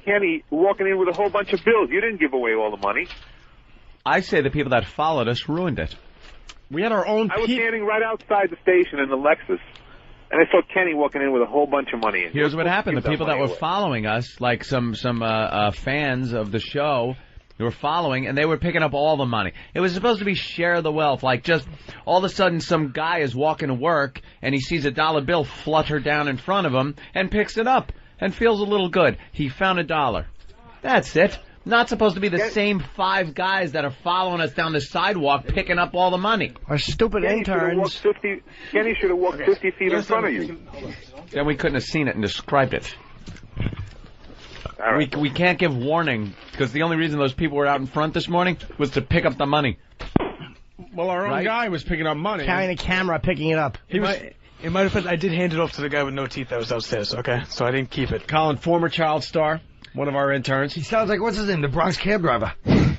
Kenny walking in with a whole bunch of bills. You didn't give away all the money. I say the people that followed us ruined it. We had our own. I was standing right outside the station in the Lexus, and I saw Kenny walking in with a whole bunch of money. Here's what happened. The people that were following us, like some fans of the show, they were following, and they were picking up all the money. It was supposed to be share the wealth. Like, just all of a sudden some guy is walking to work, and he sees a dollar bill flutter down in front of him, and picks it up, and feels a little good. He found $1. That's it. Not supposed to be the same 5 guys that are following us down the sidewalk picking up all the money. Our stupid interns. Kenny should have walked 50 feet in front of you. Then we couldn't have seen it and described it. Right. We can't give warning, because the only reason those people were out in front this morning was to pick up the money. Well, our own guy was picking up money. Carrying a camera, picking it up. In my defense, I did hand it off to the guy with no teeth that was downstairs, okay? So I didn't keep it. Colin, former child star, one of our interns. He sounds like, what's his name, the Bronx cab driver. You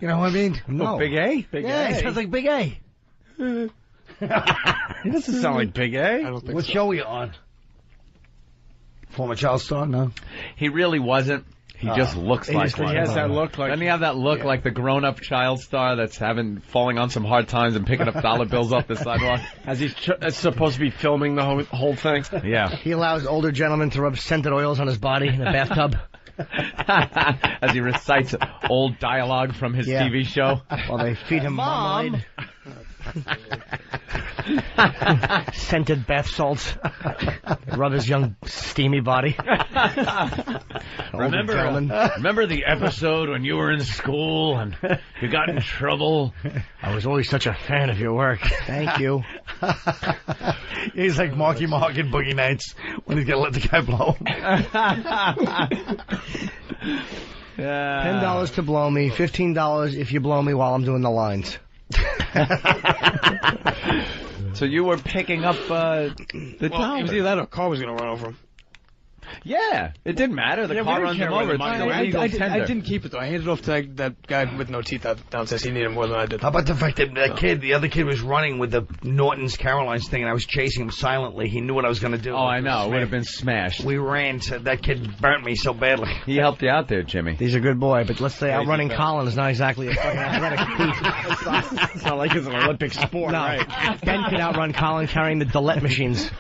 know what I mean? No. Oh, Big A? Big yeah, A. he sounds like Big A. He doesn't sound like Big A. I don't think What so. show are you on? Former child star? No. He really wasn't. He just looks like He one. has that look like. Doesn't he have that look like the grown-up child star that's falling on some hard times and picking up dollar bills off the sidewalk? As he's supposed to be filming the whole thing? Yeah. He allows older gentlemen to rub scented oils on his body in a bathtub. As he recites old dialogue from his TV show. While they feed him marmalade. Scented bath salts. Rub his young steamy body. Remember the episode when you were in school and you got in trouble? I was always such a fan of your work. Thank you. He's like Marky Mark in Boogie Nights when he's gonna let the guy blow. $10 to blow me, $15 if you blow me while I'm doing the lines. So you were picking up the It dollar. was either that or a car was going to run over him. Yeah, it didn't matter. The car runs him over. It's no illegal tender. I didn't keep it, though. I handed it off to that guy with no teeth downstairs. He needed more than I did. How about the fact that the other kid was running with the Norton's Carolines thing, and I was chasing him silently. He knew what I was going to do. Oh, I know. It would have been smashed. We ran, so that kid burnt me so badly. He helped you out there, Jimmy. He's a good boy, but let's say outrunning Colin is not exactly a fucking athletic feat. It's not like it's an Olympic sport, No. right? Ben could outrun Colin carrying the Dillette machines.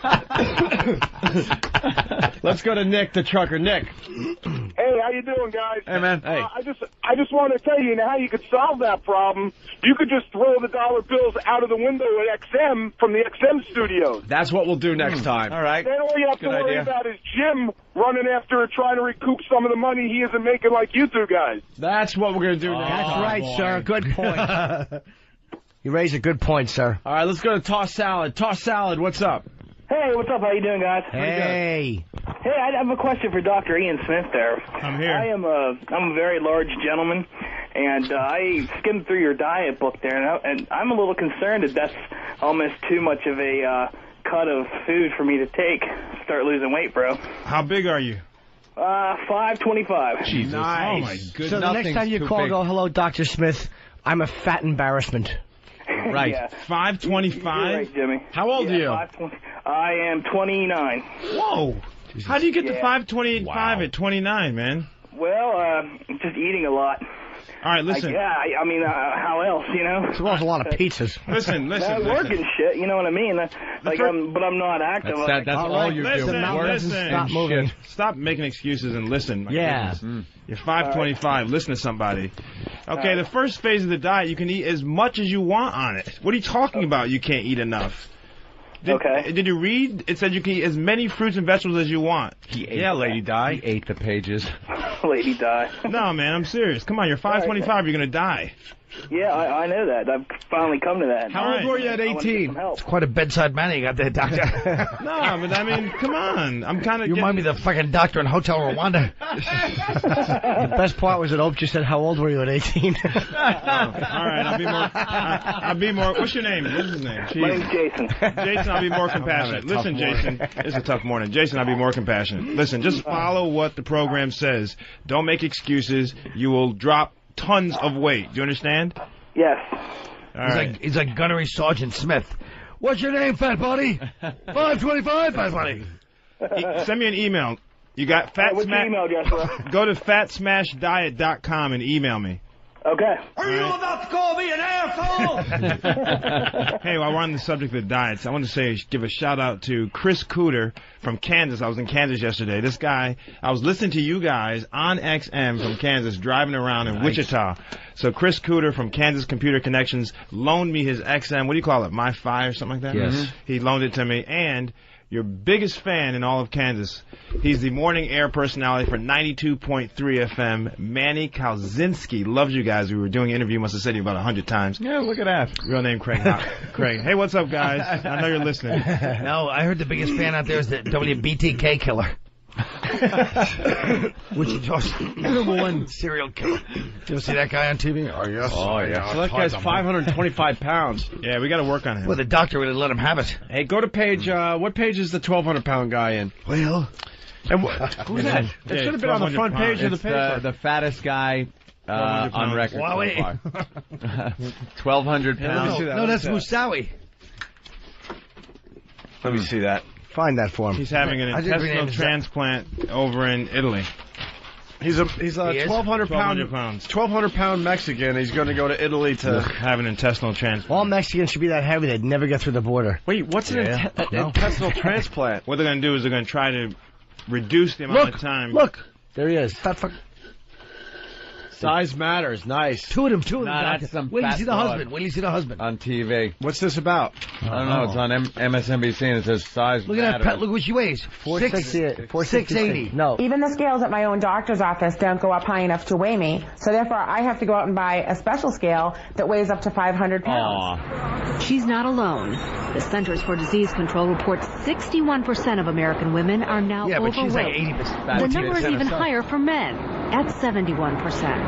Let's go to Nick, the trucker. Nick. Hey, how you doing, guys? Hey, man. Hey. I just want to tell you how you could solve that problem. You could just throw the dollar bills out of the window at XM from the XM studios. That's what we'll do next time. All right. Then all you have to Good worry idea. about is Jim running after it, trying to recoup some of the money he isn't making like you two guys. That's what we're going to do next That's time. right, sir. Good point. You raise a good point, sir. All right, let's go to Toss Salad. Toss Salad, what's up? Hey, what's up? How you doing, guys? Hey. Hey, I have a question for Dr. Ian Smith there. I'm here. I'm a very large gentleman, and I skimmed through your diet book there, and I'm a little concerned that that's almost too much of a cut of food for me to take. Start losing weight, bro. How big are you? 525. Jesus. Nice. Oh, my goodness. So the next time you call, go, hello, Dr. Smith. I'm a fat embarrassment. Right. Yeah. 525? You're right, Jimmy. How old are you? 520. I am 29. Whoa. How do you get to 525 at 29, man? Well, just eating a lot. All right, listen. I mean, how else, you know? As well as a lot of pizzas. Listen. I work and shit, you know what I mean? But I'm not active. That's all you do. Listen. Stop moving. Stop making excuses and listen. my Yeah. goodness. You're 525. Listen to somebody. Okay, the first phase of the diet, you can eat as much as you want on it. What are you talking about? You can't eat enough. Did you read? It said you can eat as many fruits and vegetables as you want. Yeah, Lady Di. He ate the pages. Lady Di. No, man, I'm serious. Come on, you're 525. You're going to die. Yeah, I know that. I've finally come to that. How old were you at 18? It's quite a bedside manner you got there, Doctor. No, but I mean, come on. I'm kind of. You remind me of the fucking doctor in Hotel Rwanda. The best part was that Ope just said, "How old were you at 18?" All right, I'll be more. What's your name? What's his name? My name's Jason. Jason, I'll be more compassionate. Listen, Jason, it's a tough morning. Jason, I'll be more compassionate. Listen, just follow what the program says. Don't make excuses. You will drop tons of weight. Do you understand? Yes. He's like Gunnery Sergeant Smith. What's your name, fat buddy? 525, fat buddy. Send me an email. You got Fat what's your email address, bro? Go to fatsmashdiet.com and email me. Okay. Are you about to call me an asshole? Hey, while we're on the subject of diets, I want to give a shout out to Chris Cooter from Kansas. I was in Kansas yesterday. This guy, I was listening to you guys on XM from Kansas, driving around in Wichita. So Chris Cooter from Kansas Computer Connections loaned me his XM. What do you call it? MiFi or something like that? Yes. He loaned it to me, and your biggest fan in all of Kansas. He's the morning air personality for 92.3 FM. Manny Kalzinski loves you guys. We were doing an interview. Must have said you about 100 times. Yeah, look at that. Real name Craig. Craig. Hey, what's up, guys? I know you're listening. No, I heard the biggest fan out there is the WBTK killer. Wichita's #1 serial killer. Did you see that guy on TV? Oh, yes. Oh, yeah. So that guy's 525 pounds. Yeah, we got to work on him. Well, the doctor would have let him have it. Hey, go to page, what page is the 1,200-pound guy in? Well, and who's that? It should have been on the front page of the paper. The fattest guy on record so far. 1,200 pounds. No, that's Musawi. Let me see that. Find that for him. He's having an intestinal transplant over in Italy. He's a 1,200 pound Mexican. He's going to go to Italy to have an intestinal transplant. All Mexicans should be that heavy they'd never get through the border. Wait, what's an intestinal transplant? What they're going to do is they're going to try to reduce the amount of time. Look, there he is. Fat fuck. Size matters. Nice. Two of them. That's some Wait till you fat see the broad. husband. Wait till you see the husband. On TV. What's this about? I don't know. It's on MSNBC and it says size Look at matters. that. Look what she weighs. 680. No. Even the scales at my own doctor's office don't go up high enough to weigh me, so therefore I have to go out and buy a special scale that weighs up to 500 pounds. Aww. She's not alone. The Centers for Disease Control reports 61% of American women are now overweight. But she's like 80%. The number is even higher for men, at 71%.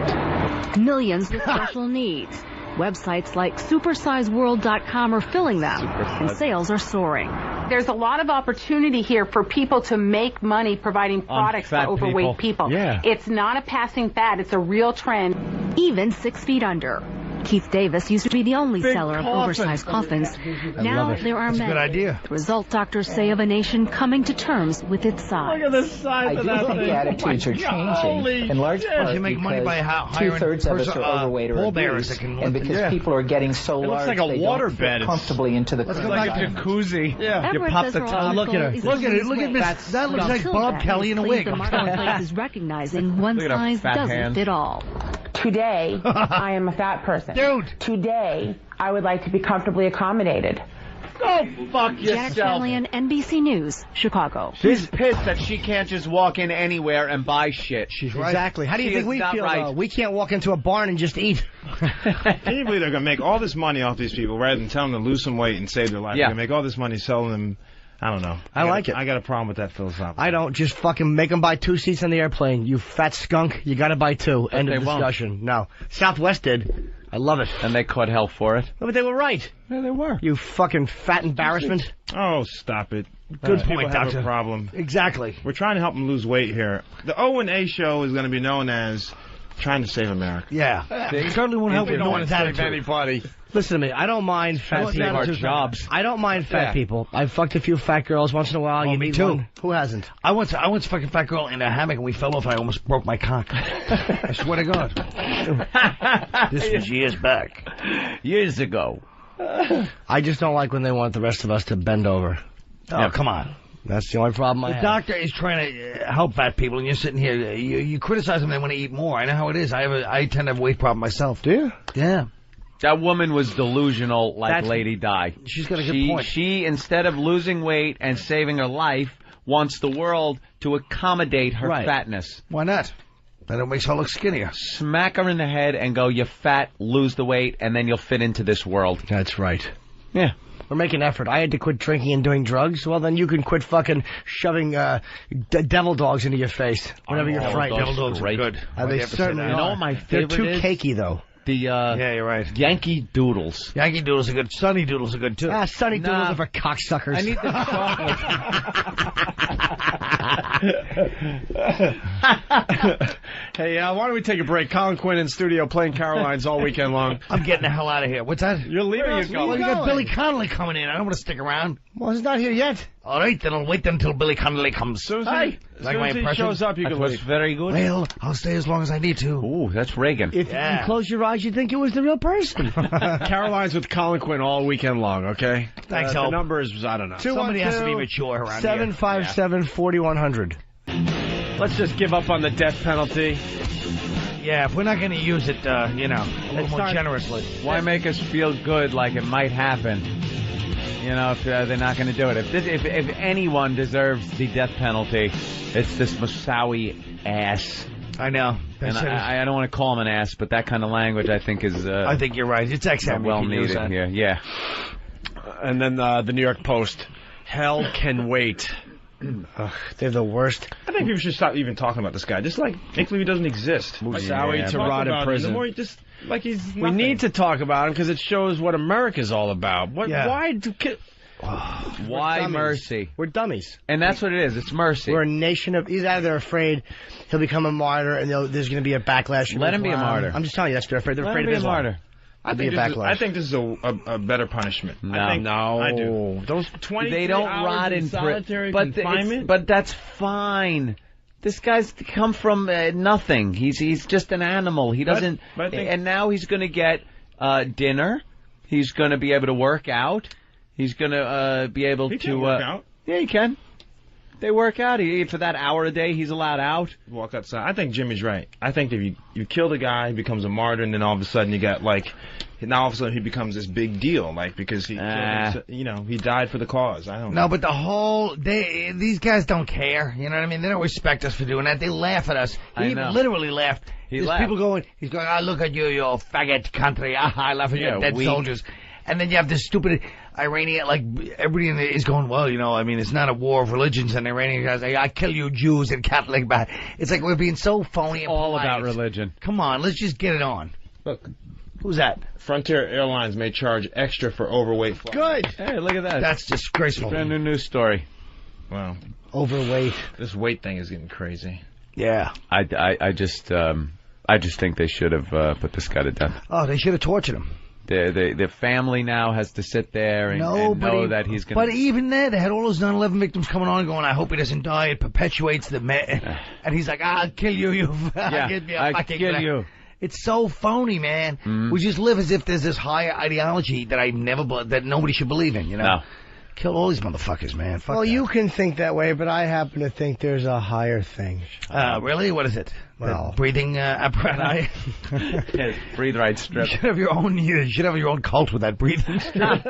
Millions with special needs. Websites like supersizeworld.com are filling them, and sales are soaring. There's a lot of opportunity here for people to make money providing products for overweight people. Yeah. It's not a passing fad. It's a real trend. Even 6 feet under. Keith Davis used to be the only seller of oversized coffins. Now there are That's many. a good idea. The result, doctors say, of a nation coming to terms with its size. Look at the size of that thing. Attitudes are changing in large part You make money by hiring two-thirds of us are overweight or obese, and because people are getting so large, looks like a they water don't fit bed. comfortably into the It's like a jacuzzi. Yeah. You pop the top. Look at her. Look at it. Look at Miss. That looks like Bob Kelly in a wig. The marketplace is recognizing one Look at her size fat doesn't hand. fit all. Today, I am a fat person. Dude. Today, I would like to be comfortably accommodated. Go fuck Janet yourself. Shanley, NBC News, Chicago. She's pissed that she can't just walk in anywhere and buy shit. She's right. Exactly. How do you She think is we not feel? right. We can't walk into a barn and just eat. Can you believe they're going to make all this money off these people rather than tell them to lose some weight and save their life? Yeah. They're going to make all this money selling them. I don't know. I like it. I got a problem with that philosophy. I don't. Just fucking make them buy 2 seats on the airplane. You fat skunk. You got to buy 2. End they of won't. discussion. No. Southwest did. I love it. And they caught hell for it. No, but they were right. Yeah, they were. You fucking fat embarrassment. Oh, stop it. Good People point, have Doctor. a problem. Exactly. We're trying to help them lose weight here. The O&A show is going to be known as Trying to Save America. Yeah. Certainly won't help They with don't no want one's to save attitude. anybody. Listen to me. I don't mind fat Save our people. jobs. I don't mind fat Yeah. people. I've fucked a few fat girls once in a while. Oh, You me need too. one. Who hasn't? I once fucking fat girl in a hammock and we fell off and I almost broke my cock. I swear to God. This was years back. Years ago. I just don't like when they want the rest of us to bend over. Oh, come on. That's the only problem I The have. doctor is trying to help fat people, and you're sitting here. You criticize them, they want to eat more. I know how it is. I tend to have a weight problem myself. Do you? Yeah. That woman was delusional like That's- Lady Di. She's got a good point. She, instead of losing weight and saving her life, wants the world to accommodate her Right. fatness. Why not? Then it makes her look skinnier. Smack her in the head and go, "You're fat, lose the weight, and then you'll fit into this world." That's right. Yeah. We're making effort. I had to quit drinking and doing drugs. Well, then you can quit fucking shoving devil dogs into your face whenever you're frightened. Devil dogs are good. They certainly are. You know what my favorite They're too cakey, though. Yeah, you're right. Yankee Doodles. Yankee Doodles are good. Sunny Doodles are good, too. Sunny Doodles are for cocksuckers. I need the chocolate. Hey, why don't we take a break? Colin Quinn in studio playing Carolines all weekend long. I'm getting the hell out of here. What's that? You're leaving? Well, you got Billy Connolly coming in. I don't want to stick around. Well, he's not here yet. All right, then I'll wait until Billy Connolly comes. As soon as he shows up, you can leave. Very good. Well, I'll stay as long as I need to. Ooh, that's Reagan. If you close your eyes, you'd think it was the real person. Carolines with Colin Quinn all weekend long, okay? Thanks, The number is, I don't know. Somebody has to be mature around 757-4100. Let's just give up on the death penalty. Yeah, if we're not going to use it, a little more generously. Why make us feel good like it might happen? You know, if they're not going to do it. If anyone deserves the death penalty, it's this Moussaoui ass. I know. And I don't want to call him an ass, but that kind of language I think is... I think you're right. It's XM. Well needed here. Yeah. And then the New York Post. Hell can wait. Ugh, they're the worst. I think people should stop even talking about this guy. Just like make believe he doesn't exist. Moussaoui to rot in prison. We need to talk about him because it shows what America's all about. Why mercy? We're dummies. And that's what it is. It's mercy. We're a nation of... Either they're afraid he'll become a martyr and there's going to be a backlash. Let him be a martyr. I'm just telling you, that's what they're afraid. They're afraid of Islam. Martyr. I think this is a better punishment. No, I do. Those 20 they don't rot in solitary confinement. But that's fine. This guy's come from nothing. He's just an animal. He doesn't. And now he's going to get dinner. He's going to be able to work out. He's going to be able to work out. Yeah, he can. They work out. For that hour a day, he's allowed out. Walk outside. I think Jimmy's right. I think if you kill the guy, he becomes a martyr, and then all of a sudden you got now all of a sudden he becomes this big deal, because he killed he died for the cause. I don't know. No, but these guys don't care. You know what I mean? They don't respect us for doing that. They laugh at us. He literally laughed. He's going, look at you faggot country. I laugh at you dead soldiers. And then you have this stupid Iranian, everybody is going, well, it's not a war of religions, and Iranian guys say, I kill you Jews and Catholic, but it's like we're being so phony and all polite. about religion. Come on, let's just get it on. Look. Who's that? Frontier Airlines may charge extra for overweight flights. Good. Hey, look at that. That's disgraceful. Brand new news story. Wow. Overweight. This weight thing is getting crazy. Yeah. I just think they should have put this guy to death. Oh, they should have tortured him. The family now has to sit there and know that he's going to... But even there, they had all those 9/11 victims coming on going, I hope he doesn't die. It perpetuates the... And he's like, I'll kill you. I'll kill you. It's so phony, man. Mm. We just live as if there's this higher ideology that nobody should believe in, No. Kill all these motherfuckers, man. Fuck that. You can think that way, but I happen to think there's a higher thing. Really? What is it? Well, breathing apparatus. Yes, breathe right strip. You should have your own cult with that breathing strip.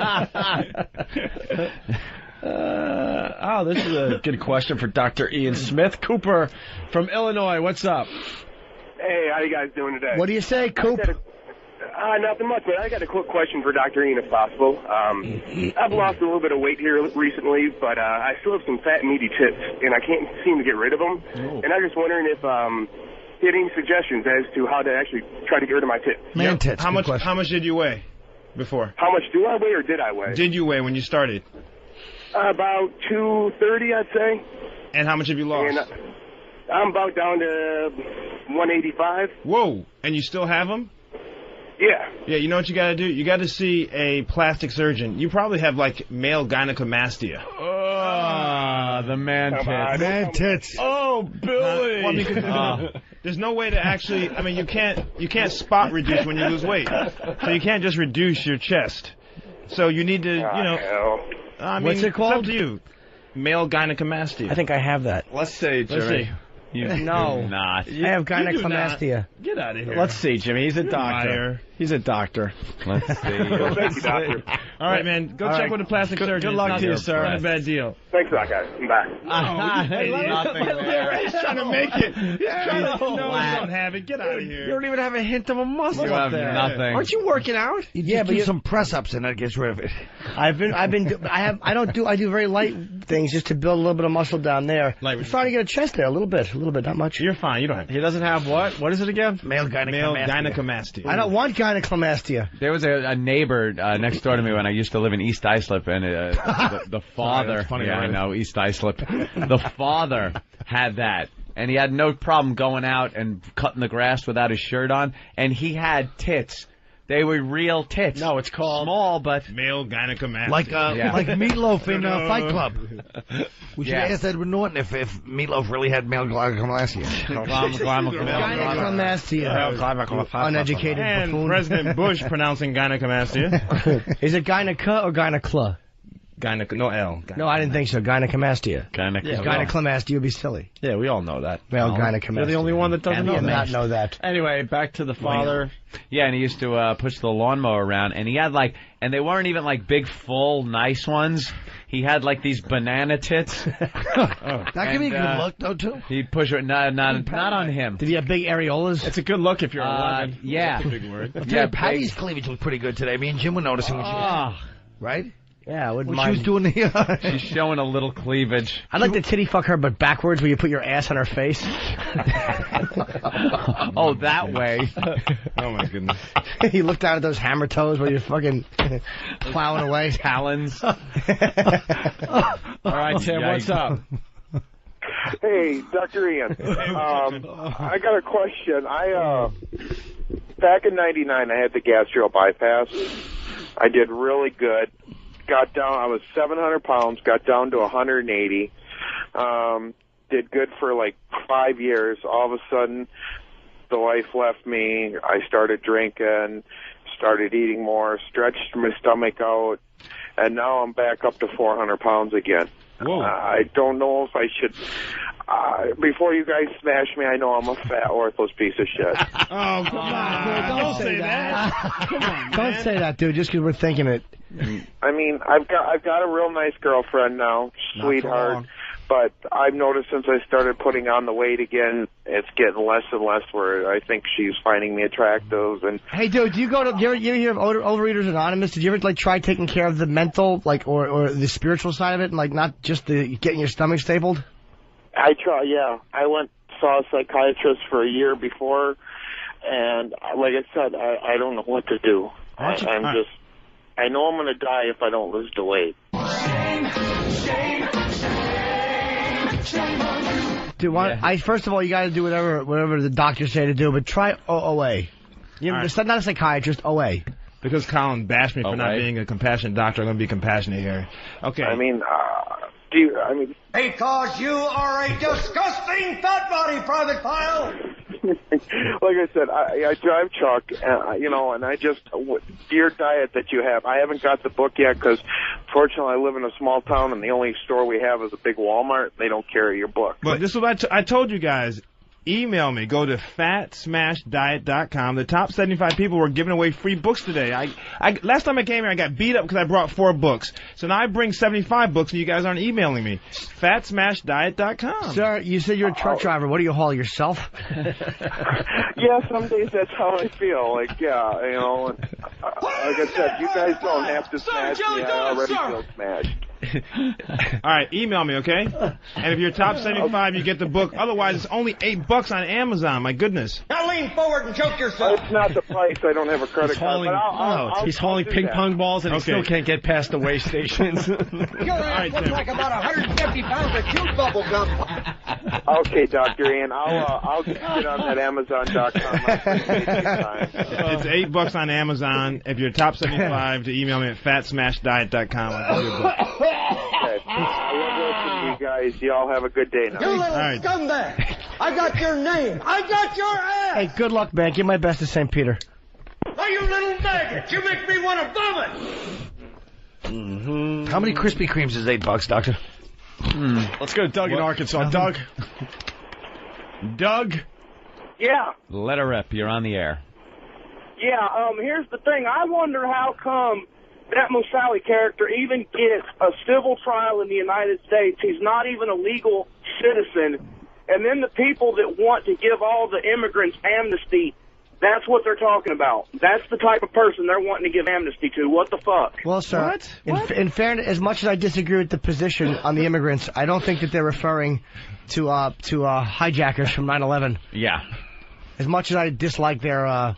This is a good question for Dr. Ian Smith. Cooper from Illinois, what's up? Hey, how you guys doing today? What do you say, Coop? Nothing much, but I got a quick question for Dr. Ian, if possible. I've lost a little bit of weight here recently, but I still have some fat, meaty tits, and I can't seem to get rid of them. Oh. And I'm just wondering if you had any suggestions as to how to actually try to get rid of my tits. Man tits. How much did you weigh before? How much do I weigh, or did I weigh? Did you weigh when you started? About 230, I'd say. And how much have you lost? And, I'm about down to 185. Whoa! And you still have them? Yeah. Yeah, you know what you got to do? You got to see a plastic surgeon. You probably have, male gynecomastia. The man tits. Man tits. Oh, Billy! There's no way to actually... you can't spot reduce when you lose weight. So you can't just reduce your chest. So you need to, What's it called? It's up to you. Male gynecomastia. I think I have that. Let's see, Jerry. You No. do not. I have gynecomastia. Get out of here. Let's see, Jimmy. He's a doctor. Liar. He's a doctor. Let's see. Thank you, doctor. All right, man. Go check with the plastic surgeon. Good luck to you, sir. Not a bad deal. Thanks a lot, guys. Bye. He's trying to make it. Don't have it. Get out of here. You don't even have a hint of a muscle You up have there. nothing. Aren't you working out? Yeah, but do some press-ups and that gets rid of it. I do very light things just to build a little bit of muscle down there. I'm starting to get a chest there, a little bit, not much. You're fine. You don't have. He doesn't have what? What is it again? Male gynecomastia. I don't want gynecomastia. There was a neighbor next door to me when I used to live in East Islip, and the father, I know, East Islip, the father had that, and he had no problem going out and cutting the grass without his shirt on, and he had tits. They were real tits. No, it's called small, but male gynecomastia. Like Meatloaf in Fight Club. We should ask Edward Norton if Meatloaf really had male gynecomastia. Gynecomastia. Uneducated and buffoon. President Bush pronouncing gynecomastia. Is it gyneca or gynecla? No L. No, I didn't think so. Gynecomastia. Gynecomastia would be silly. Yeah, we all know that. Male gynecomastia. You're the only one that doesn't not know that. Anyway, back to the father. Yeah, and he used to push the lawnmower around, and he had and they weren't even big, full, nice ones. He had these banana tits. That could be a good look, though, too. He'd push it. Not on him. Did he have big areolas? It's a good look if you're 11. Yeah. That's a big word. Patty's cleavage was pretty good today. Me and Jim were noticing what she was. Right? Yeah, I wouldn't When mind. she was doing the... She's showing a little cleavage. I'd like to titty fuck her, but backwards, where you put your ass on her face. Oh, that way. Oh, my goodness. You look down at those hammer toes where you're fucking plowing away. Talons. All right, Tim, what's up? Hey, Dr. Ian. I got a question. Back in '99, I had the gastro bypass. I did really good. Got down, I was 700 pounds, got down to 180. Did good for 5 years. All of a sudden, the life left me. I started drinking, started eating more, stretched my stomach out, and now I'm back up to 400 pounds again. Whoa. I don't know if I should... before you guys smash me, I know I'm a fat, worthless piece of shit. Oh, come on. Don't say that. Come on, man. Don't say that, dude, just because we're thinking it. I mean, I've got a real nice girlfriend now, sweetheart. But I've noticed since I started putting on the weight again, it's getting less and less where I think she's finding me attractive. And hey, dude, do you ever hear of Overeaters Anonymous? Did you ever try taking care of the mental, or the spiritual side of it, and not just the getting your stomach stapled? I try, yeah. I saw a psychiatrist for a year before, and like I said, I don't know what to do. I know I'm going to die if I don't lose the weight. Dude, first of all, you got to do whatever the doctors say to do, but try OA. Not a psychiatrist, OA. Because Colin bashed me for not being a compassionate doctor, I'm going to be compassionate here. Okay. I mean, Because you are a disgusting fat body, Private Pile! Like I said, I drive truck, and I just, your diet that you have, I haven't got the book yet because, fortunately, I live in a small town and the only store we have is a big Walmart. They don't carry your book. But this is what I told you guys. Email me. Go to fatsmashdiet.com. The top 75 people were giving away free books today. Last time I came here, I got beat up because I brought 4 books. So now I bring 75 books, and you guys aren't emailing me. Fatsmashdiet.com. Sir, you said you're a truck driver. What do you haul, yourself? Yeah, some days that's how I feel. Like I said, you guys don't have to smash me. I already feel smashed. All right, email me, okay? And if you're top 75, you get the book. Otherwise, it's only $8 on Amazon. My goodness. Now lean forward and choke yourself. It's not the price. I don't have a credit card. But He's hauling ping pong balls, and he still can't get past the weigh stations. Your ass looks like about 150 pounds of cute bubble gum. Okay, Dr. Ian, I'll get on that Amazon.com. It's $8 on Amazon. If you're top 75, to email me at fatsmashdiet.com. I'll give you a book. Okay. I love listening to you guys. Y'all have a good day now. You little scumbag! I got your name. I got your ass. Hey, good luck, man. Give my best to St. Peter. Oh, you little maggot! You make me want to vomit. Mm-hmm. How many Krispy Kremes is $8, Doctor? Let's go to Doug in Arkansas. Doug. Doug? Yeah. Let her rip. You're on the air. Yeah, here's the thing. I wonder how come that Moussaoui character even gets a civil trial in the United States. He's not even a legal citizen. And then the people that want to give all the immigrants amnesty, that's what they're talking about. That's the type of person they're wanting to give amnesty to. What the fuck? Well, sir, in fairness, as much as I disagree with the position on the immigrants, I don't think that they're referring to hijackers from 9/11. Yeah. As much as I dislike their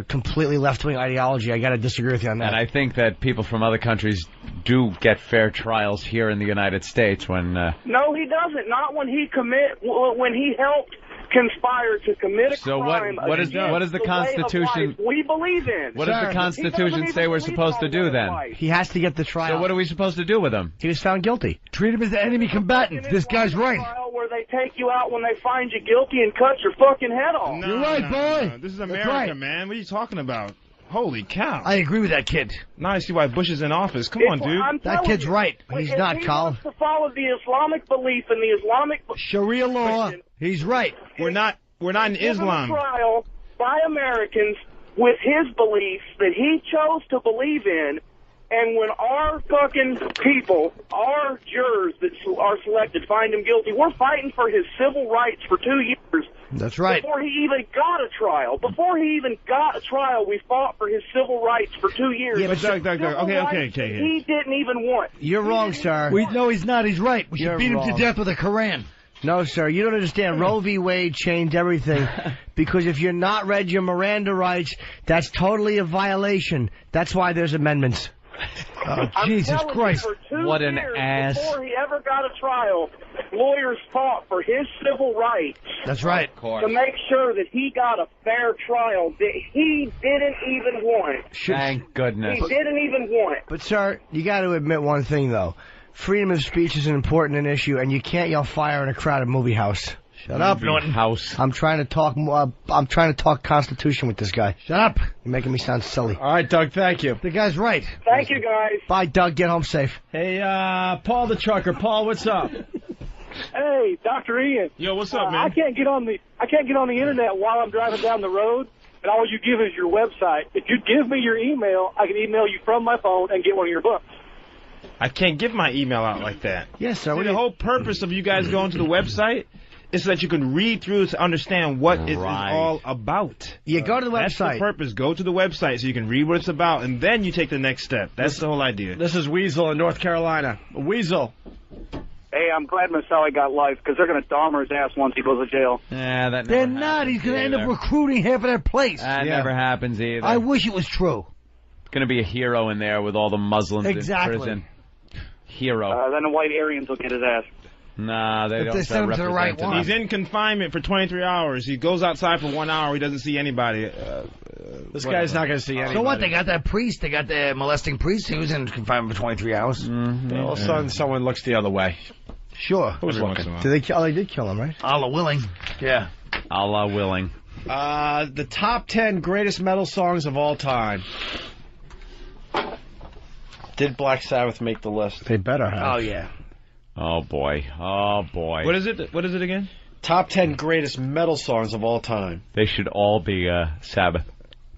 completely left-wing ideology, I got to disagree with you on that. And I think that people from other countries do get fair trials here in the United States when... No, he doesn't. Not when he when he helped conspire to commit a crime. So what is the Constitution... we believe in. What does the Constitution say we're supposed to do then? He has to get the trial. So what are we supposed to do with him? He was found guilty. Treat him as the enemy combatant. This guy's right. Where they take you out when they find you guilty and cut your fucking head off. No, You're right, boy. No. This is America, man. What are you talking about? Holy cow. I agree with that kid. Now I see why Bush is in office. Come on, dude. That kid's right. He's not, Colin. He wants to follow the Islamic belief and the Islamic... Sharia law. He's right. We're not in Islam. Given a trial by Americans with his beliefs that he chose to believe in, and when our fucking people, our jurors that are selected, find him guilty, we're fighting for his civil rights for 2 years. That's right. Before he even got a trial. Before he even got a trial, we fought for his civil rights for 2 years. Yeah, but Doug. Okay. He didn't even want. You're wrong, sir. No, he's not. He's right. We should beat him to death with a Koran. No, sir, you don't understand. Roe v. Wade changed everything. Because if you're not read your Miranda rights, that's totally a violation. That's why there's amendments. Oh, Jesus Christ. What an ass. Before he ever got a trial, lawyers fought for his civil rights. That's right. To make sure that he got a fair trial that he didn't even want. Thank goodness. He didn't even want. But, sir, you got to admit one thing, though. Freedom of speech is an important issue, and you can't yell fire in a crowded movie house. Shut up, Norton. House. I'm trying to talk. I'm trying to talk Constitution with this guy. Shut up. You're making me sound silly. All right, Doug. Thank you. The guy's right. Thank you, guys. Bye, Doug. Get home safe. Hey, Paul the trucker. Paul, what's up? Hey, Dr. Ian. Yo, what's up, man? I can't get on the internet while I'm driving down the road, and all you give is your website. If you give me your email, I can email you from my phone and get one of your books. I can't give my email out like that. Yes, sir. See, the whole purpose of you guys going to the website is so that you can read through to understand what it is all about. You go to the website. That's the purpose. Go to the website so you can read what it's about, and then you take the next step. That's the whole idea. This is Weasel in North Carolina. Weasel. Hey, I'm glad Moussaoui got life, because they're going to Dahmer his ass once he goes to jail. Yeah, that They're not. He's going to end up recruiting half of that place. That never happens either. I wish it was true. Going to be a hero in there with all the Muslims in prison. Hero. Then the white Aryans will get his ass. Nah, they don't send him to the right one. He's in confinement for 23 hours. He goes outside for 1 hour. He doesn't see anybody. This guy's not going to see anybody. So what? They got that priest. They got the molesting priest. He was in confinement for 23 hours. Mm-hmm. All of a sudden, someone looks the other way. Sure. Who's looking? They did kill him, right? Allah willing. Yeah. Allah willing. The top 10 greatest metal songs of all time. Did Black Sabbath make the list? They better have. Oh, yeah. Oh, boy. Oh, boy. What is it? What is it again? Top 10 greatest metal songs of all time. They should all be Sabbath.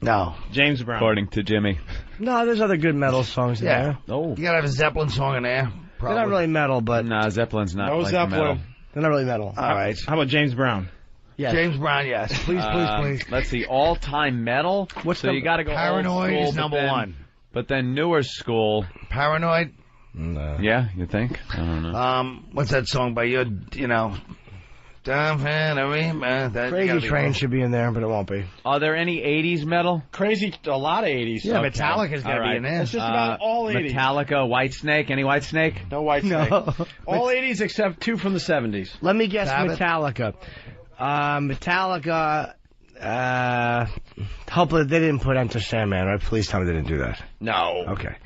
No. James Brown. According to Jimmy. No, there's other good metal songs in there. Oh. You got to have a Zeppelin song in there. Probably. They're not really metal, but... Nah, Zeppelin's not like Zeppelin. metal. They're not really metal. All right. How about James Brown? Yes. James Brown, yes. Please. Let's see. All-time metal? So you got to go Paranoid old school, is number one. But then newer school. Paranoid? No. Yeah, you think? I don't know. What's that song by you know... Crazy Train should be in there, but it won't be. Are there any 80s metal? Crazy, a lot of 80s. Yeah, okay. Metallica's got to be in there. It's just about all 80s. Metallica, Whitesnake. Any Whitesnake? No Whitesnake. No. All 80s except 2 from the 70s. Let me guess. Sabbath? Metallica. Metallica. Hopefully they didn't put Enter Sandman, right? Please tell me they didn't do that. No. Okay.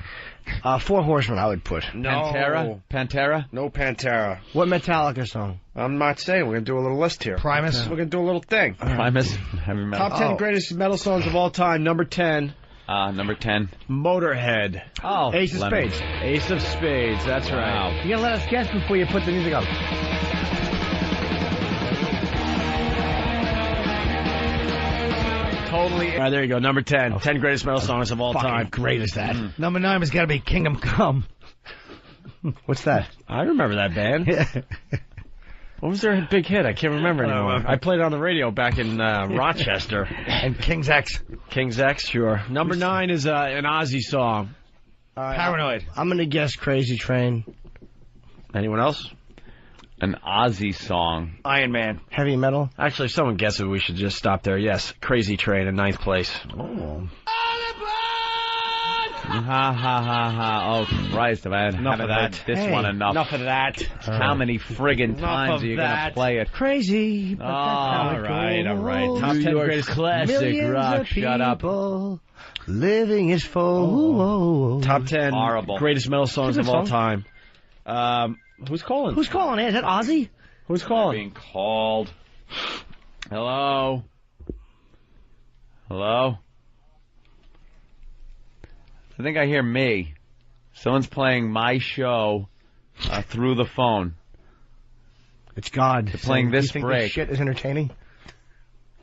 Four Horsemen I would put. No. Pantera? No Pantera. What Metallica song? I'm not saying. We're going to do a little list here. Primus? We're going to do a little thing. Primus? Heavy metal. Top 10 greatest metal songs of all time. Number 10. Number 10. Motorhead. Oh. Ace of Spades. Ace of Spades. That's right. Wow. You got to let us guess before you put the music up. Totally. All right, there you go. Number 10. 10 greatest metal songs of all time. Great is that. Number 9 has got to be Kingdom Come. What's that? I remember that band. What was their big hit? I can't remember anymore. I played it on the radio back in Rochester. And King's X. King's X, sure. Number 9 is an Ozzy song. Paranoid. I'm going to guess Crazy Train. Anyone else? An Ozzy song. Iron Man. Heavy metal. Actually, if someone gets it, we should just stop there. Yes, Crazy Train in 9th place. Oh. Ha ha ha ha. Oh, Christ, if I haven't heard this one enough. Enough of that. How many friggin' times are you going to play it? Crazy. But All right. Top 10 greatest classic rock. Shut up. Living is full. Top 10 greatest metal songs of all time. Who's calling? Who's calling? Is that Ozzy? Who's calling? Being called. Hello? Hello? I think I hear me. Someone's playing my show through the phone. It's God. They're playing this you think break. This shit is entertaining?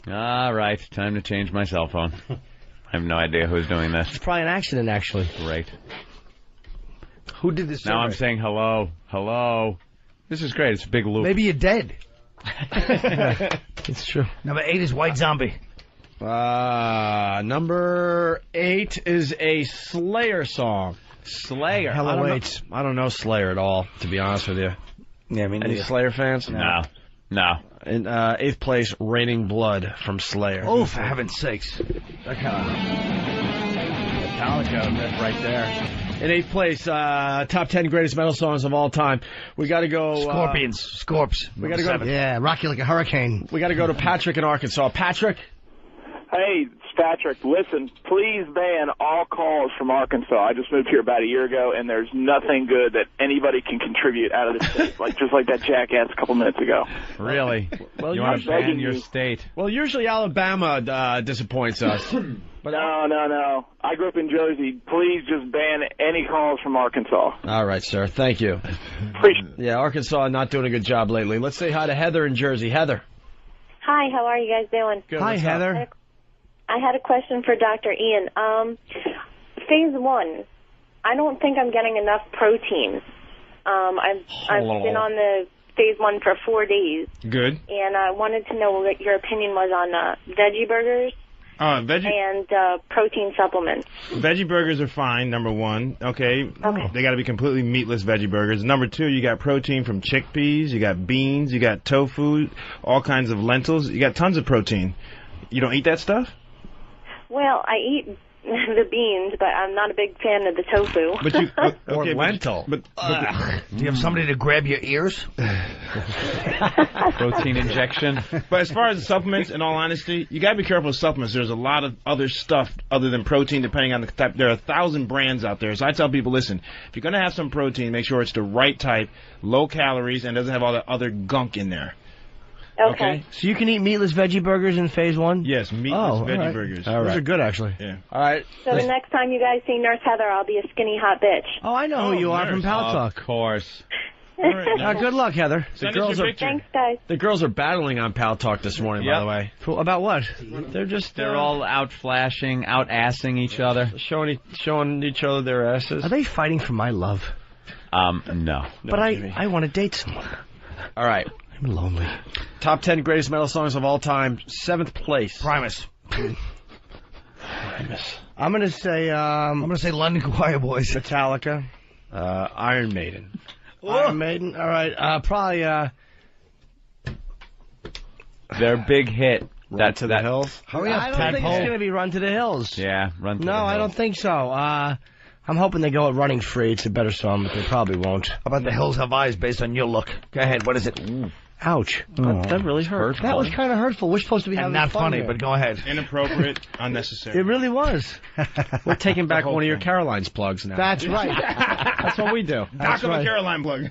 All right, time to change my cell phone. I have no idea who's doing this. It's probably an accident, actually. Great. Who did this? Now I'm saying hello. Hello. This is great. It's a big loop. Maybe you're dead. It's true. Number 8 is White Zombie. Number 8 is a Slayer song. Slayer. I don't know Slayer at all, to be honest with you. Yeah, I mean, any Slayer fans? No. In 8th place, Raining Blood from Slayer. Oh, for heaven's sakes. That kind of Metallica right there. In 8th place, top 10 greatest metal songs of all time. We got to go. Scorpions. Scorps. We got to go. Yeah, Rock You Like a Hurricane. We got to go to Patrick in Arkansas. Patrick. Hey, it's Patrick. Listen, please ban all calls from Arkansas. I just moved here about a year ago, and there's nothing good that anybody can contribute out of the state, just like that jackass a couple minutes ago. Really? Well, you want to ban your state? Well, usually Alabama disappoints us. But no. I grew up in Jersey. Please just ban any calls from Arkansas. All right, sir. Thank you. Yeah, Arkansas not doing a good job lately. Let's say hi to Heather in Jersey. Heather. Hi, how are you guys doing? Good. Hi, Heather. I had a question for Dr. Ian. Phase 1, I don't think I'm getting enough protein. I've been on the phase 1 for 4 days. Good. And I wanted to know what your opinion was on veggie burgers and protein supplements. Veggie burgers are fine, number 1. Okay. They got to be completely meatless veggie burgers. Number 2, you got protein from chickpeas, you got beans, you got tofu, all kinds of lentils. You got tons of protein. You don't eat that stuff? Well, I eat the beans, but I'm not a big fan of the tofu. But you, or lentil. Do you have somebody to grab your ears? Protein injection. But as far as supplements, in all honesty, you got to be careful with supplements. There's a lot of other stuff other than protein, depending on the type. There are 1,000 brands out there. So I tell people, listen, if you're going to have some protein, make sure it's the right type, low calories, and doesn't have all that other gunk in there. Okay. So you can eat meatless veggie burgers in phase 1? Yes, meatless veggie burgers. All right. Those are good, actually. Yeah. All right. So the next time you guys see Nurse Heather, I'll be a skinny hot bitch. Oh, I know who you are from Pal Talk. Of course. Good luck, Heather. Thanks, guys. The girls are battling on Pal Talk this morning, by the way. About what? They're all out flashing, out assing each other. Showing each other their asses. Are they fighting for my love? No. But I want to date someone. All right. I'm lonely. Top 10 greatest metal songs of all time. 7th place. Primus. I'm gonna say London Choir Boys. Metallica. Iron Maiden. Iron Maiden. All right. Probably. Their big hit. Run to the Hills. Hurry up, I don't think it's gonna be Run to the Hills. Yeah, Run to the Hills. No, I don't think so. I'm hoping they go at Running Free. It's a better song, but they probably won't. How about The Hills Have Eyes based on your look? Go ahead. What is it? Ouch. That really hurt. That was kind of hurtful. We're supposed to be having not fun funny, here. but go ahead. Inappropriate, unnecessary. It really was. We're taking back one of your Caroline's plugs now. That's right. That's what we do. Knock on the Caroline plug.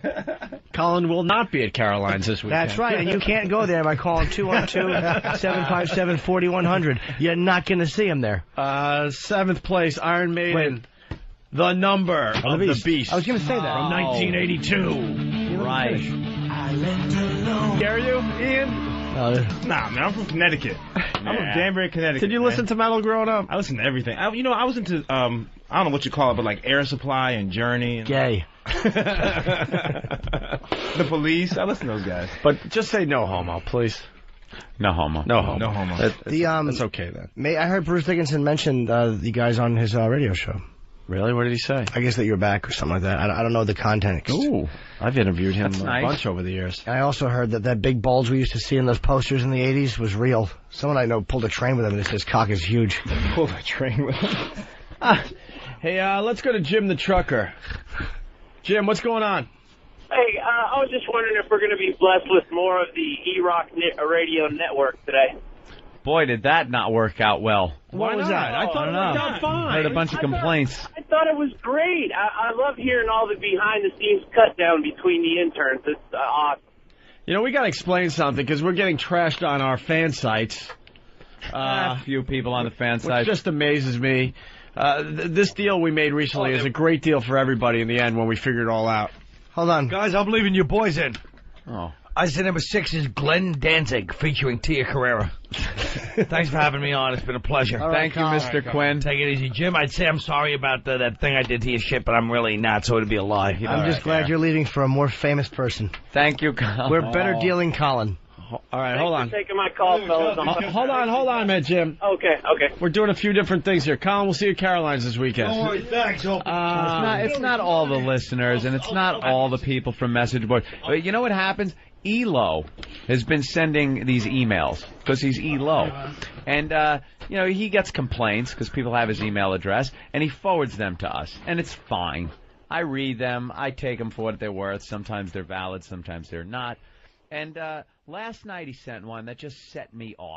Colin will not be at Caroline's this weekend. That's right, and you can't go there by calling 212-757-4100. You're not going to see him there. 7th place, Iron Maiden. The Number of the Beast. I was going to say that. From 1982. Right. Dare you, Ian? Nah, man, I'm from Connecticut. I'm from Danbury, Connecticut. Did you listen to metal growing up? I listened to everything. I was into, I don't know what you call it, but like Air Supply and Journey. And Gay. The Police. I listen to those guys. But just say no homo, please. No homo. No homo. No homo. That's okay then. I heard Bruce Dickinson mention the guys on his radio show. Really? What did he say? I guess that you're back or something like that. I don't know the context. Ooh. I've interviewed him a nice. bunch over the years. I also heard that big bulge we used to see in those posters in the 80s was real. Someone I know pulled a train with him and it says cock is huge. Pulled a train with him. Hey, let's go to Jim the trucker. Jim, what's going on? Hey, I was just wondering if we're going to be blessed with more of the E-Rock radio network today. Boy, did that not work out well. What was that? I thought it worked out fine. I heard a bunch of complaints. I thought it was great. I love hearing all the behind-the-scenes cut down between the interns. It's awesome. You know, we got to explain something because we're getting trashed on our fan sites. A few people on the fan site. Which just amazes me. This deal we made recently is a great deal for everybody in the end when we figured it all out. Hold on. Guys, I'm leaving your boys in. Oh. I said number 6 is Glenn Danzig featuring Tia Carrera. Thanks for having me on. It's been a pleasure. Thank you, Mr. Quinn. Take it easy. Jim, I'd say I'm sorry about that thing I did to your shit, but I'm really not, so it'd be a lie. I'm just glad you're leaving for a more famous person. Thank you, Colin. We're better dealing Colin. All right, Thanks hold on. for taking my call, fellas. Hold on, man, Jim. Okay. We're doing a few different things here. Colin, we'll see you at Caroline's this weekend. Oh, thanks. It's not all the listeners, and it's not all the people from message boards. But you know what happens? Elo has been sending these emails because he's Elo. And, he gets complaints because people have his email address, and he forwards them to us. And it's fine. I read them. I take them for what they're worth. Sometimes they're valid. Sometimes they're not. And last night he sent one that just set me off.